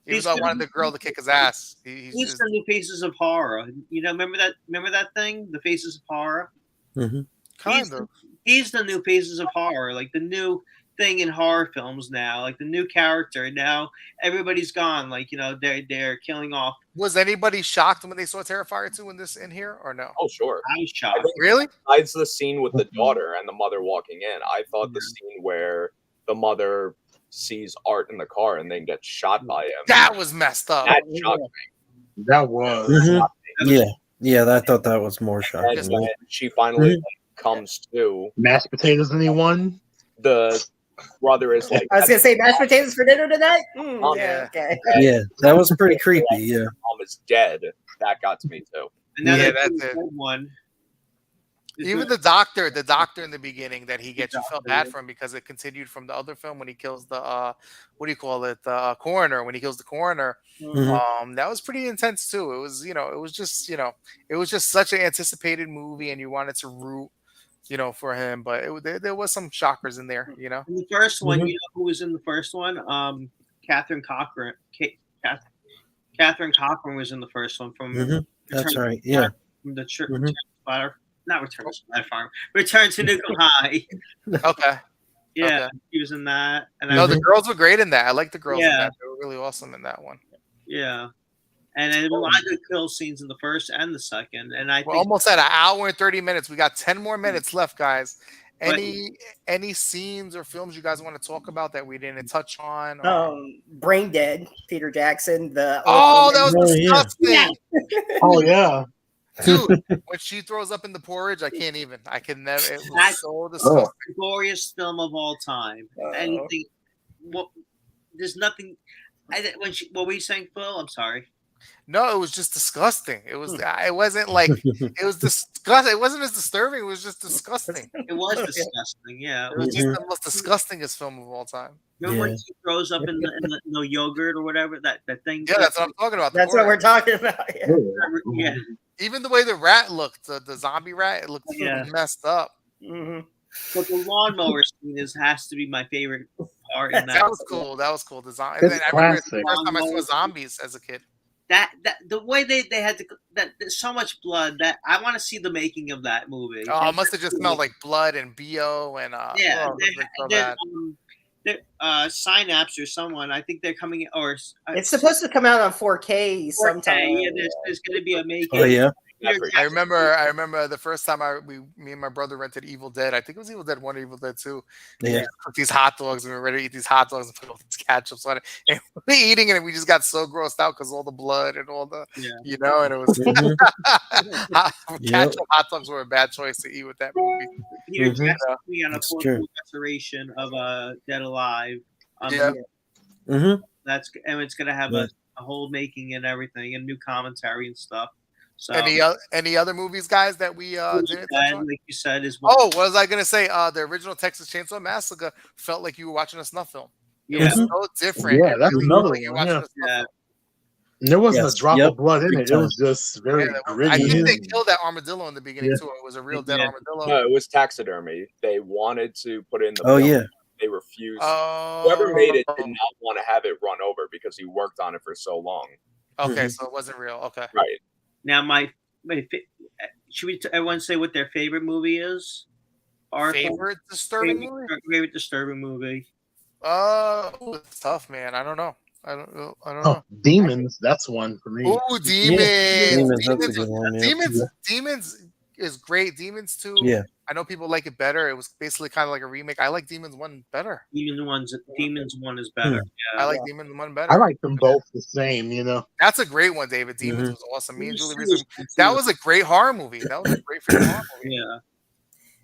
Even though I wanted the girl to kick his ass. He's He's just, the new Faces of Horror. Remember that thing, the Faces of Horror. Mm-hmm. kind of. He's the new Faces of Horror, like the new thing in horror films now, like the new character. Now everybody's gone, like they're killing off. Was anybody shocked when they saw Terrifier 2 in here or no? Oh, sure. I was shocked. Really? Besides the scene with the daughter and the mother walking in, I thought the scene where the mother sees Art in the car and then gets shot by him. That was messed up. That shocked me. That was. Mhm. Yeah, I thought that was more And shocking. when she finally comes to, Mashed potatoes, anyone? the brother is like, I was gonna say mashed potatoes for dinner tonight. Oh, Yeah. Okay. Yeah, that was pretty creepy. Yeah. mom is dead. That got to me too. And now Yeah, they're that's doing it. the third one. Even the doctor in the beginning that he gets, you felt bad for him because it continued from the other film when he kills the what do you call it, the coroner, when he kills the coroner. Mhm. That was pretty intense too. It was, it was just such an anticipated movie, and you wanted to root, for him. But there was some shockers in there, In the first one, Mhm. you know who was in the first one? Catherine Cochran. Catherine Cochran was in the first one from Mhm. That's Return- right. Yeah. from the church. Mhm. Not Return to Splat Farm. Return to Nukem High. Okay. Yeah, Okay. he was in that. And No, the girls were great in that. I like the girls in Yeah. that. They were really awesome in that one. yeah. And there were a lot of good kill scenes in the first and the second. And I We're think almost at an hour and 30 minutes. We got 10 more minutes left, guys. But- Any scenes or films you guys want to talk about that we didn't touch on? Or... Brain Dead, Peter Jackson. Oh, that was Oh, yeah. disgusting. Oh yeah. Dude, when she throws up in the porridge, I can't even. I can never. It was That's- so disgusting. glorious film of all time. Anything? What? There's nothing. What were you saying, Phil? I'm sorry. No, it was just disgusting. It was. It wasn't like. It was disgusting. It wasn't as disturbing. It was just disgusting. It was disgusting. Yeah. It was just the most disgustingest film of all time. Remember when she throws up in the yogurt or whatever that thing? Yeah, that's what I'm talking about. That's what we're talking about. Yeah. Yeah. Even the way the rat looked, the zombie rat, it looked messed up. Mm-hmm. But the lawnmower scene has to be my favorite part. In That was cool. That was cool. It's I remember the classic. first time I saw zombies as a kid. That the way they had to that there's so much blood that I want to see the making of that movie. Oh, it must have just smelled like blood and BO and yeah. oh, it was so bad. Synapse or someone. I think they're coming or It's supposed to come out on 4K sometime. Yeah, there's going to be a making. Oh yeah. I remember the first time me and my brother rented Evil Dead. I think it was Evil Dead 1 or Evil Dead 2. Yeah. We cooked these hot dogs and we were ready to eat these hot dogs and put all these ketchup on it. And we were eating it and we just got so grossed out because all the blood and all the, and it was ketchup hot dogs were a bad choice to eat with that movie. Peter Jackson on a full restoration of Dead Alive. That's and it's gonna have a whole making and everything and new commentary and stuff. So any other movies, guys, that we didn't touch on? like you said is what was I gonna say? The original Texas Chainsaw Massacre felt like you were watching a snuff film. It was so different. Yeah, that's another one. There wasn't a drop of blood in it. It was just very gritty. I think they killed that armadillo in the beginning too. It was a real dead armadillo. No, it was taxidermy. They wanted to put in the film. They refused. Whoever made it did not want to have it run over because he worked on it for so long. Okay, so it wasn't real. Okay. Right. Now, should we everyone say what their favorite movie is? Our favorite disturbing movie? Favorite disturbing movie. It's tough, man. I don't know. I don't know. Demons, that's one for me. Oh, Demons. Yeah. Demons, that's a good one. Yeah. Demons is great. Demons 2. Yeah. I know people like it better. It was basically kind of like a remake. I like Demons 1 better. Demons 1 is better. Yeah. I like Demons 1 better. I like them both the same, That's a great one, David. Demons was awesome. Me and Julie that was a great horror movie. That was a great horror movie. Yeah.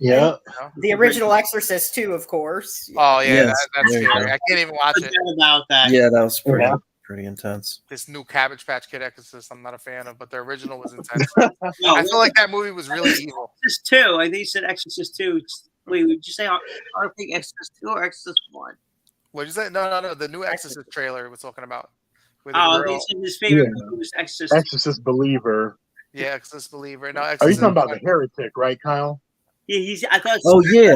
Yeah. The original Exorcist 2, of course. Oh yeah, that's scary. I can't even watch it. About that. Yeah, that was pretty intense. This new Cabbage Patch Kid Exorcist, I'm not a fan of, but the original was intense. I feel like that movie was really evil. Exorcist 2. I think you said Exorcist 2. Wait, would you say I think Exorcist 2 or Exorcist 1? What'd you say? No. The new Exorcist trailer we're talking about. He said his favorite movie was Exorcist. Exorcist Believer. Yeah, Exorcist Believer. No, Are you talking about the Heretic, right, Kyle? Yeah, I thought. Oh yeah.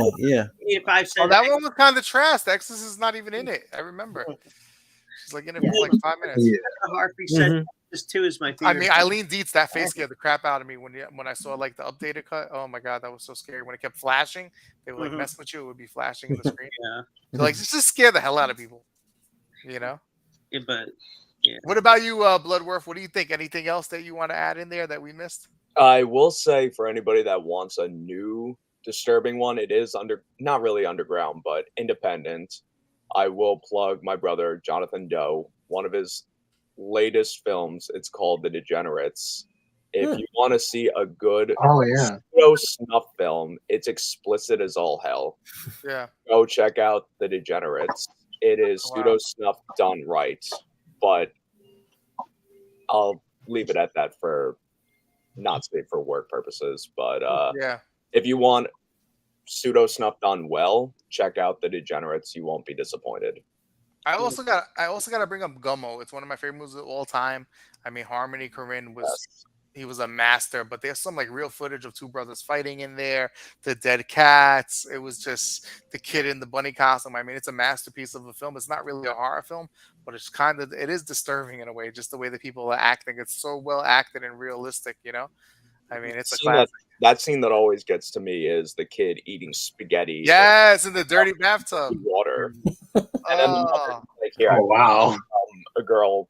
That one was kind of trash. The Exorcist is not even in it. I remember. She's like in it for like 5 minutes. Yeah. Harvey said this 2 is my favorite. I mean, Eileen Dietz, that face scared the crap out of me when I saw like the updated cut. Oh my god, that was so scary. When it kept flashing, they would like mess with you. It would be flashing in the screen. So, like, just scare the hell out of people. Yeah, but yeah. What about you, Bloodworth? What do you think? Anything else that you want to add in there that we missed? I will say for anybody that wants a new disturbing one, it is not really underground, but independent. I will plug my brother Jonathan Doe, one of his latest films. It's called The Degenerates. If you want to see a good snuff film, it's explicit as all hell. Yeah. Go check out The Degenerates. It is pseudo snuff done right, but I'll leave it at that for not safe for work purposes. But if you want pseudo snuff done well, check out The Degenerates. You won't be disappointed. I also got to bring up Gummo. It's one of my favorite movies of all time. I mean, Harmony Korine he was a master, but there's some like real footage of two brothers fighting in there, the dead cats. It was just the kid in the bunny costume. I mean, it's a masterpiece of a film. It's not really a horror film, but it is disturbing in a way, just the way that people are acting. It's so well acted and realistic, I mean, it's a classic. that scene that always gets to me is the kid eating spaghetti. Yes, in the dirty bathtub. Water. And then the mother, like, here, Oh wow. a girl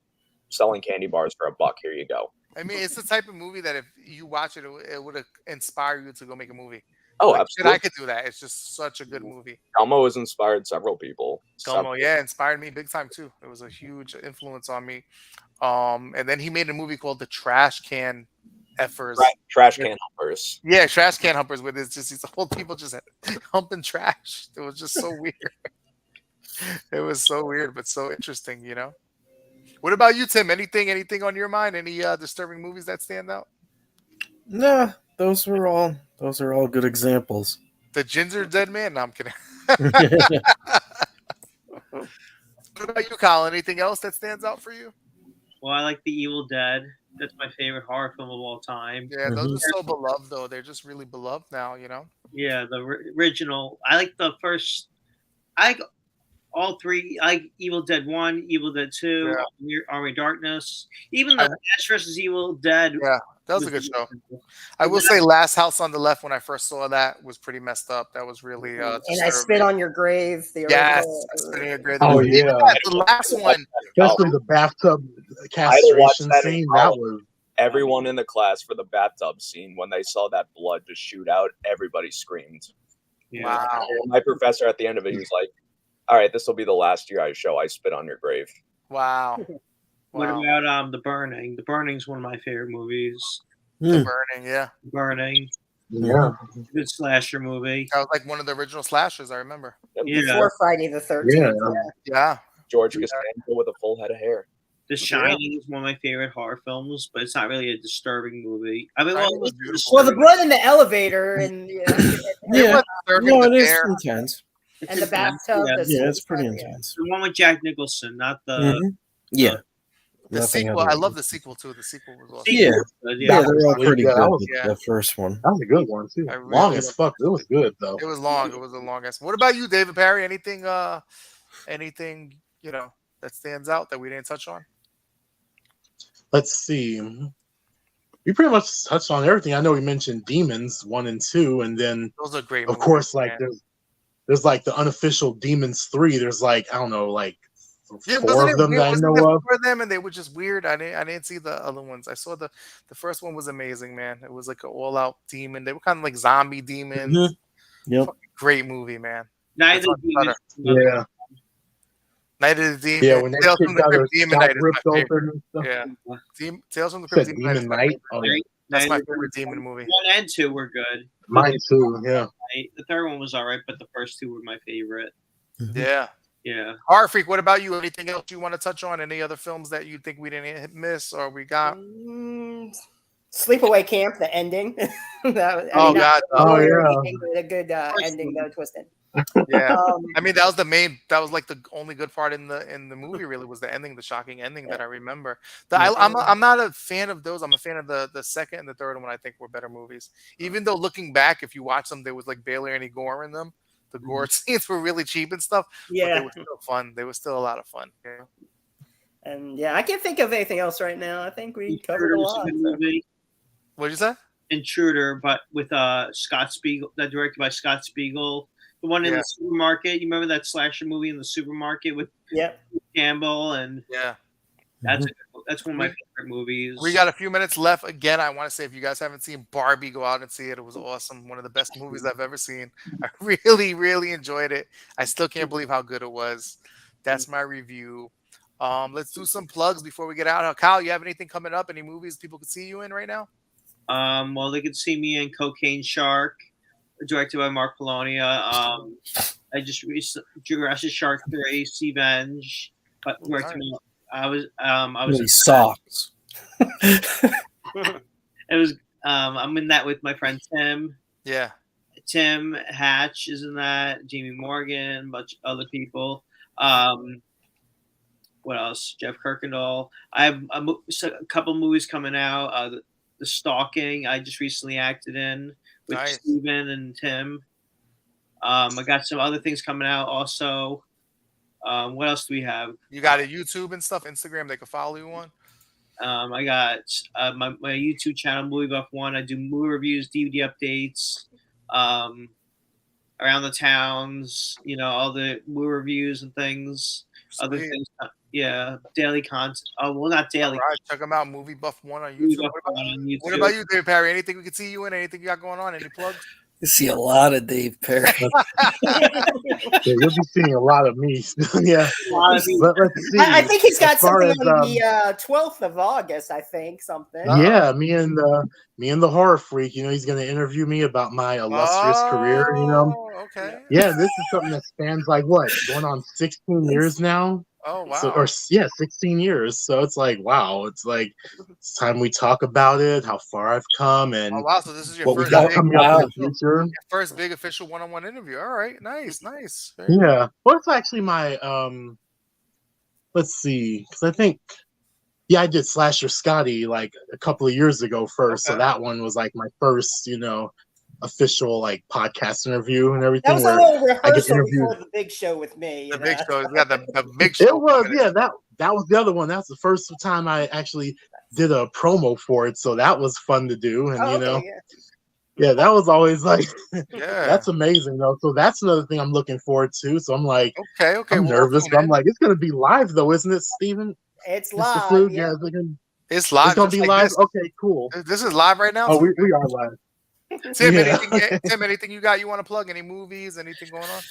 selling candy bars for $1. Here you go. I mean, it's the type of movie that if you watch it, it would inspire you to go make a movie. Oh, like, absolutely. I could do that. It's just such a good movie. Elmo has inspired several people. Elmo, yeah, inspired me big time too. It was a huge influence on me. And then he made a movie called The Trash Can Effers. Trash Can Humpers. Yeah, Trash Can Humpers, with it's just these whole people just humping trash. It was just so weird. It was so weird, but so interesting, you know. What about you, Tim? Anything on your mind? Any disturbing movies that stand out? Nah, those are all good examples. The Ginger Dead Man? No, I'm kidding. What about you, Colin? Anything else that stands out for you? Well, I like The Evil Dead. That's my favorite horror film of all time. Yeah, those are so beloved, though. They're just really beloved now, you know? Yeah, the original. I like the first. I like all three. I like Evil Dead 1, Evil Dead 2, Army of Darkness. Even the Ash vs. Evil Dead. Yeah, that was a good show. I will say Last House on the Left, when I first saw that, was pretty messed up. That was really and I Spit on Your Grave. The yes, original. I Spit on Your Grave. Oh yeah, the last one. Especially the bathtub castration scene. That was everyone in the class for the bathtub scene. When they saw that blood just shoot out, everybody screamed. Yeah. Wow. My professor at the end of it, he was like, "All right, this will be the last year I show I Spit on Your Grave." Wow. What about The Burning? The Burning's one of my favorite movies. The Burning, yeah. Burning. Yeah. Good slasher movie. That was like one of the original slashers, I remember. Yeah. Before Friday the 13th. Yeah. George Costanza with a full head of hair. The Shining is one of my favorite horror films, but it's not really a disturbing movie. I mean, well, the blood in the elevator and no, it is intense. And the bathtub. Yeah, it's pretty intense. The one with Jack Nicholson, not the The sequel, I love the sequel too. The sequel was awesome. Yeah, they're all pretty good. The first one. That was a good one too. Long as fuck. It was good though. It was long. It was the longest. What about you, David Perry? Anything you know that stands out that we didn't touch on? Let's see. We pretty much touched on everything. I know we mentioned Demons 1 and 2, and then those are great. Of course, like there's like the unofficial Demons 3. There's like I don't know, like 4 of them that I know of. For them, and they were just weird. I didn't see the other ones. I saw the first one was amazing, man. It was like an all out demon. They were kind of like zombie demons. Mm-hmm. Yep. Great movie, man. Night of the Demons. Yeah. Night of the Demon. Yeah, when Tales from the Crypt Demon Night is ripped my open favorite. and stuff. Yeah. Tales from the Crypt Demon Night. That's my favorite demon movie. 1 and 2 were good. Mine too. Yeah. The third one was alright, but the first 2 were my favorite. Yeah. Yeah. Horror Freak, what about you? Anything else you want to touch on? Any other films that you think we didn't miss or we got? Sleepaway Camp, the ending. God. A good ending though, twisted. Yeah. I mean, that was like the only good part in the movie really was the ending, the shocking ending that I remember. I'm not a fan of those. I'm a fan of the second and the third one. I think were better movies. Even though looking back, if you watch them, there was like barely any gore in them. The gore scenes were really cheap and stuff. Yeah. But they were still fun. They were still a lot of fun. Yeah. And I can't think of anything else right now. I think we covered a lot. What'd you say? Intruder, but with Scott Spiegel, that directed by Scott Spiegel. The one in the supermarket. You remember that slasher movie in the supermarket with Campbell and that's one of my favorite movies. We got a few minutes left. Again, I want to say if you guys haven't seen Barbie, go out and see it. It was awesome. One of the best movies I've ever seen. I really, really enjoyed it. I still can't believe how good it was. That's my review. Let's do some plugs before we get out. Kyle, you have anything coming up? Any movies people could see you in right now? Well, they could see me in Cocaine Shark, directed by Mark Polonia. I just released Jurassic Shark 3, Seavenge, but I was socks. It was I'm in that with my friend Tim. Yeah. Tim Hatch is in that, Jamie Morgan, a bunch of other people. What else? Jeff Kirkendall. I have a couple movies coming out. The Stalking I just recently acted in with Steven and Tim. I got some other things coming out also. What else do we have? You got a YouTube and stuff, Instagram they can follow you on? I got my YouTube channel, Movie Buff One. I do movie reviews, DVD updates, around the towns. All the movie reviews and things. Other Sweet. things, daily content. Oh, well, not All daily. right, check them out. Movie Buff One on Movie YouTube. Buff One on YouTube. What about you, David Perry? Anything we can see you in? Anything you got going on? Any plugs? You see a lot of Dave Perry. Yeah, you'll be seeing a lot of me. Yeah. Let's see. I think he's got As far something as, on the 12th of August. I think something. Yeah, me and the horror freak. He's going to interview me about my illustrious career. Okay. Yeah, this is something that spans like what, going on 16 years now. Oh wow. So, 16 years. So it's like, wow. It's like it's time we talk about it, how far I've come, and Oh wow. So this is your what we first got big, coming up in the future. your first big official one-on-one interview. All right. Nice. Nice. Very Yeah. Well, it's actually my let's see, because I think I did Slasher Scotty like a couple of years ago first. So Okay. that one was like my first, official like podcast interview and everything. That was a where little I get rehearsal interviewed. before the big show with me. The big show. We got the big show. It was, yeah, that was the other one. That's the first time I actually did a promo for it. So that was fun to do. And yeah, that was always like Yeah. that's amazing though. So that's another thing I'm looking forward to. So I'm like, Okay. I'm Well, nervous, but I'm like, it's gonna be live though, isn't it, Steven? It's Mr. live. Flug? Yeah. it's live. It's gonna just be like live. This. Okay, cool. This is live right now. Oh, we are live. Tim, Yeah. Tim, anything you got? You want to plug? Any movies? Anything going on?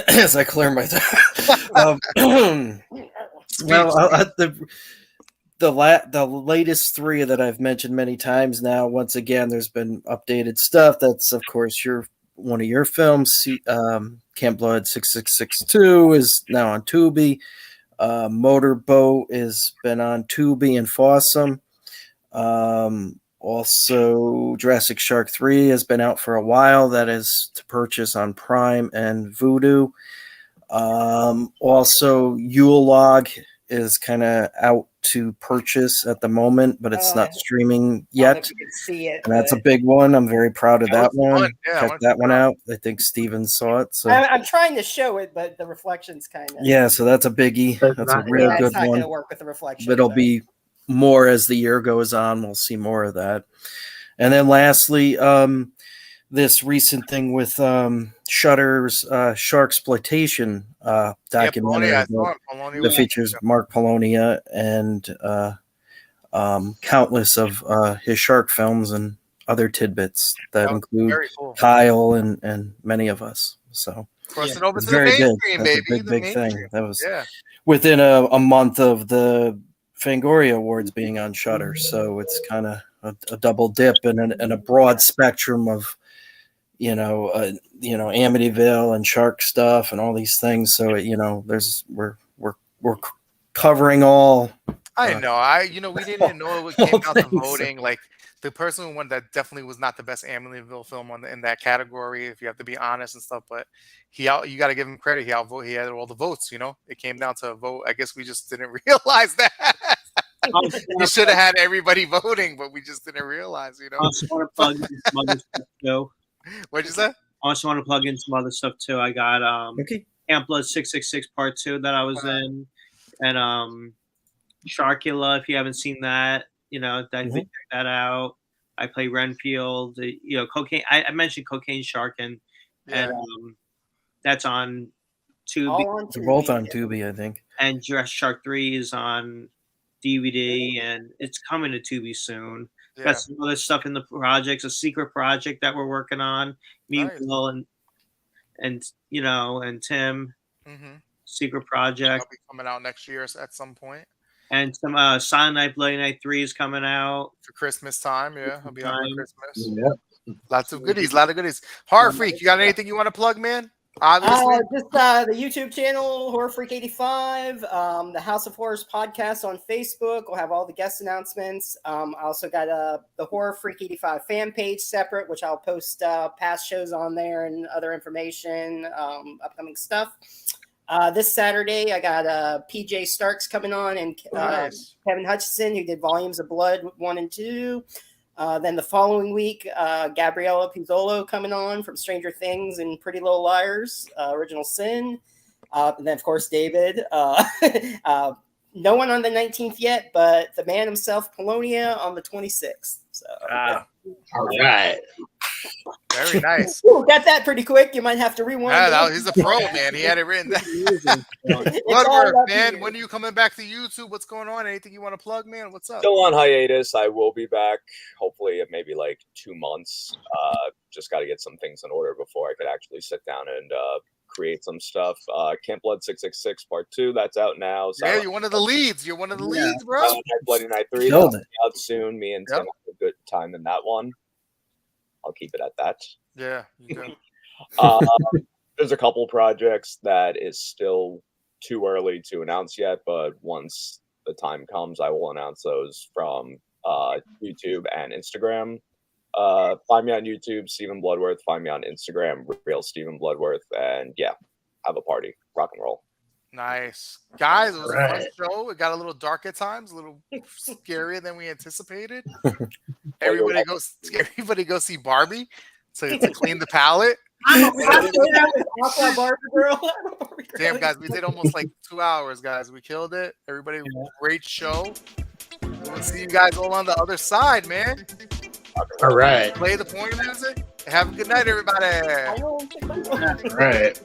As I clear my throat. Well, the latest three that I've mentioned many times now. Once again, there's been updated stuff. That's of course one of your films. Camp Blood 6662 is now on Tubi. Motorboat has been on Tubi and Fossum. Also, Jurassic Shark 3 has been out for a while. That is to purchase on Prime and Vudu. Also, Yule Log is kind of out to purchase at the moment, but it's not streaming yet. You can see it, and that's a big one. I'm very proud of that one. Fun. Yeah, Check that one out. I think Steven saw it. So I'm trying to show it, but the reflection's kind of so that's a biggie. That's a real good it's not one. going to work with the reflection. It'll be more as the year goes on. We'll see more of that. And then lastly, this recent thing with Shudder's Sharksploitation documentary that features Mark Polonia and countless of his shark films and other tidbits that include Kyle and many of us. So crossing over it's to very the good. mainstream, That's baby. a big thing. That was within a month of the Fangoria Awards being on Shudder, so it's kind of a double dip and a broad spectrum of Amityville and shark stuff and all these things. So we're covering all. I know. We didn't know it came down to voting. Like the person who won that definitely was not the best Amityville film in that category, if you have to be honest and stuff. But you got to give him credit. He had all the votes. It came down to a vote. I guess we just didn't realize that. We should have had everybody voting, but we just didn't realize. I also want to plug in some other stuff too. What'd you say? I also want to plug in some other stuff too. I got Camp Blood 666 Part 2 that I was in, and Sharkula. If you haven't seen that, check that out. I play Renfield. Cocaine. I mentioned Cocaine Shark and that's on Tubi. They're both on Tubi, I think. And Jurassic Shark 3 is on DVD, and it's coming to Tubi soon. Yeah. Got some other stuff in the projects, a secret project that we're working on. Me, Will, and Tim. Secret project. That'll be coming out next year at some point. And some Silent Night, Bloody Night 3 is coming out for Christmas time. Yeah, it'll be out for Christmas. Yeah, lots of goodies. Horror Freak, you got anything you want to plug, man? Obviously, just the YouTube channel Horror Freak 85, the House of Horrors podcast on Facebook. We'll have all the guest announcements. I also got the Horror Freak 85 fan page separate, which I'll post past shows on there and other information, upcoming stuff. This Saturday, I got PJ Starks coming on and Kevin Hutchinson, who did Volumes of Blood 1 and 2. Then the following week, Gabriella Pizzolo coming on from Stranger Things and Pretty Little Liars, Original Sin. And then, of course, David, no one on the 19th yet, but the man himself, Polonia, on the 26th. So All right. Very nice. Ooh, got that pretty quick. You might have to rewind. Yeah, it. he's a pro, man. He had it written down. It's all Bloodworth, up man. here. When are you coming back to YouTube? What's going on? Anything you want to plug, man? What's up? Still on hiatus. I will be back, hopefully, in maybe like 2 months. Just got to get some things in order before I could actually sit down and create some stuff. Camp Blood 666 Part 2, that's out now. Yeah, you're one of the leads. You're one of the leads, bro. Bloody Night 3, Killed that'll it. be out soon. Me and Tim have a good time in that one. I'll keep it at that. Yeah, you do. There's a couple projects that is still too early to announce yet, but once the time comes, I will announce those from YouTube and Instagram. Find me on YouTube, Stephen Bloodworth. Find me on Instagram, Real Stephen Bloodworth. And yeah, have a party. Rock and roll. Nice. Guys, it was a fun Right. show. It got a little dark at times, a little scarier than we anticipated. Everybody go see Barbie to clean the palate. Damn, guys, we did almost like 2 hours, guys. We killed it. Everybody, great show. We'll see you guys all on the other side, man. All right. Play the point music. Have a good night, everybody. All right.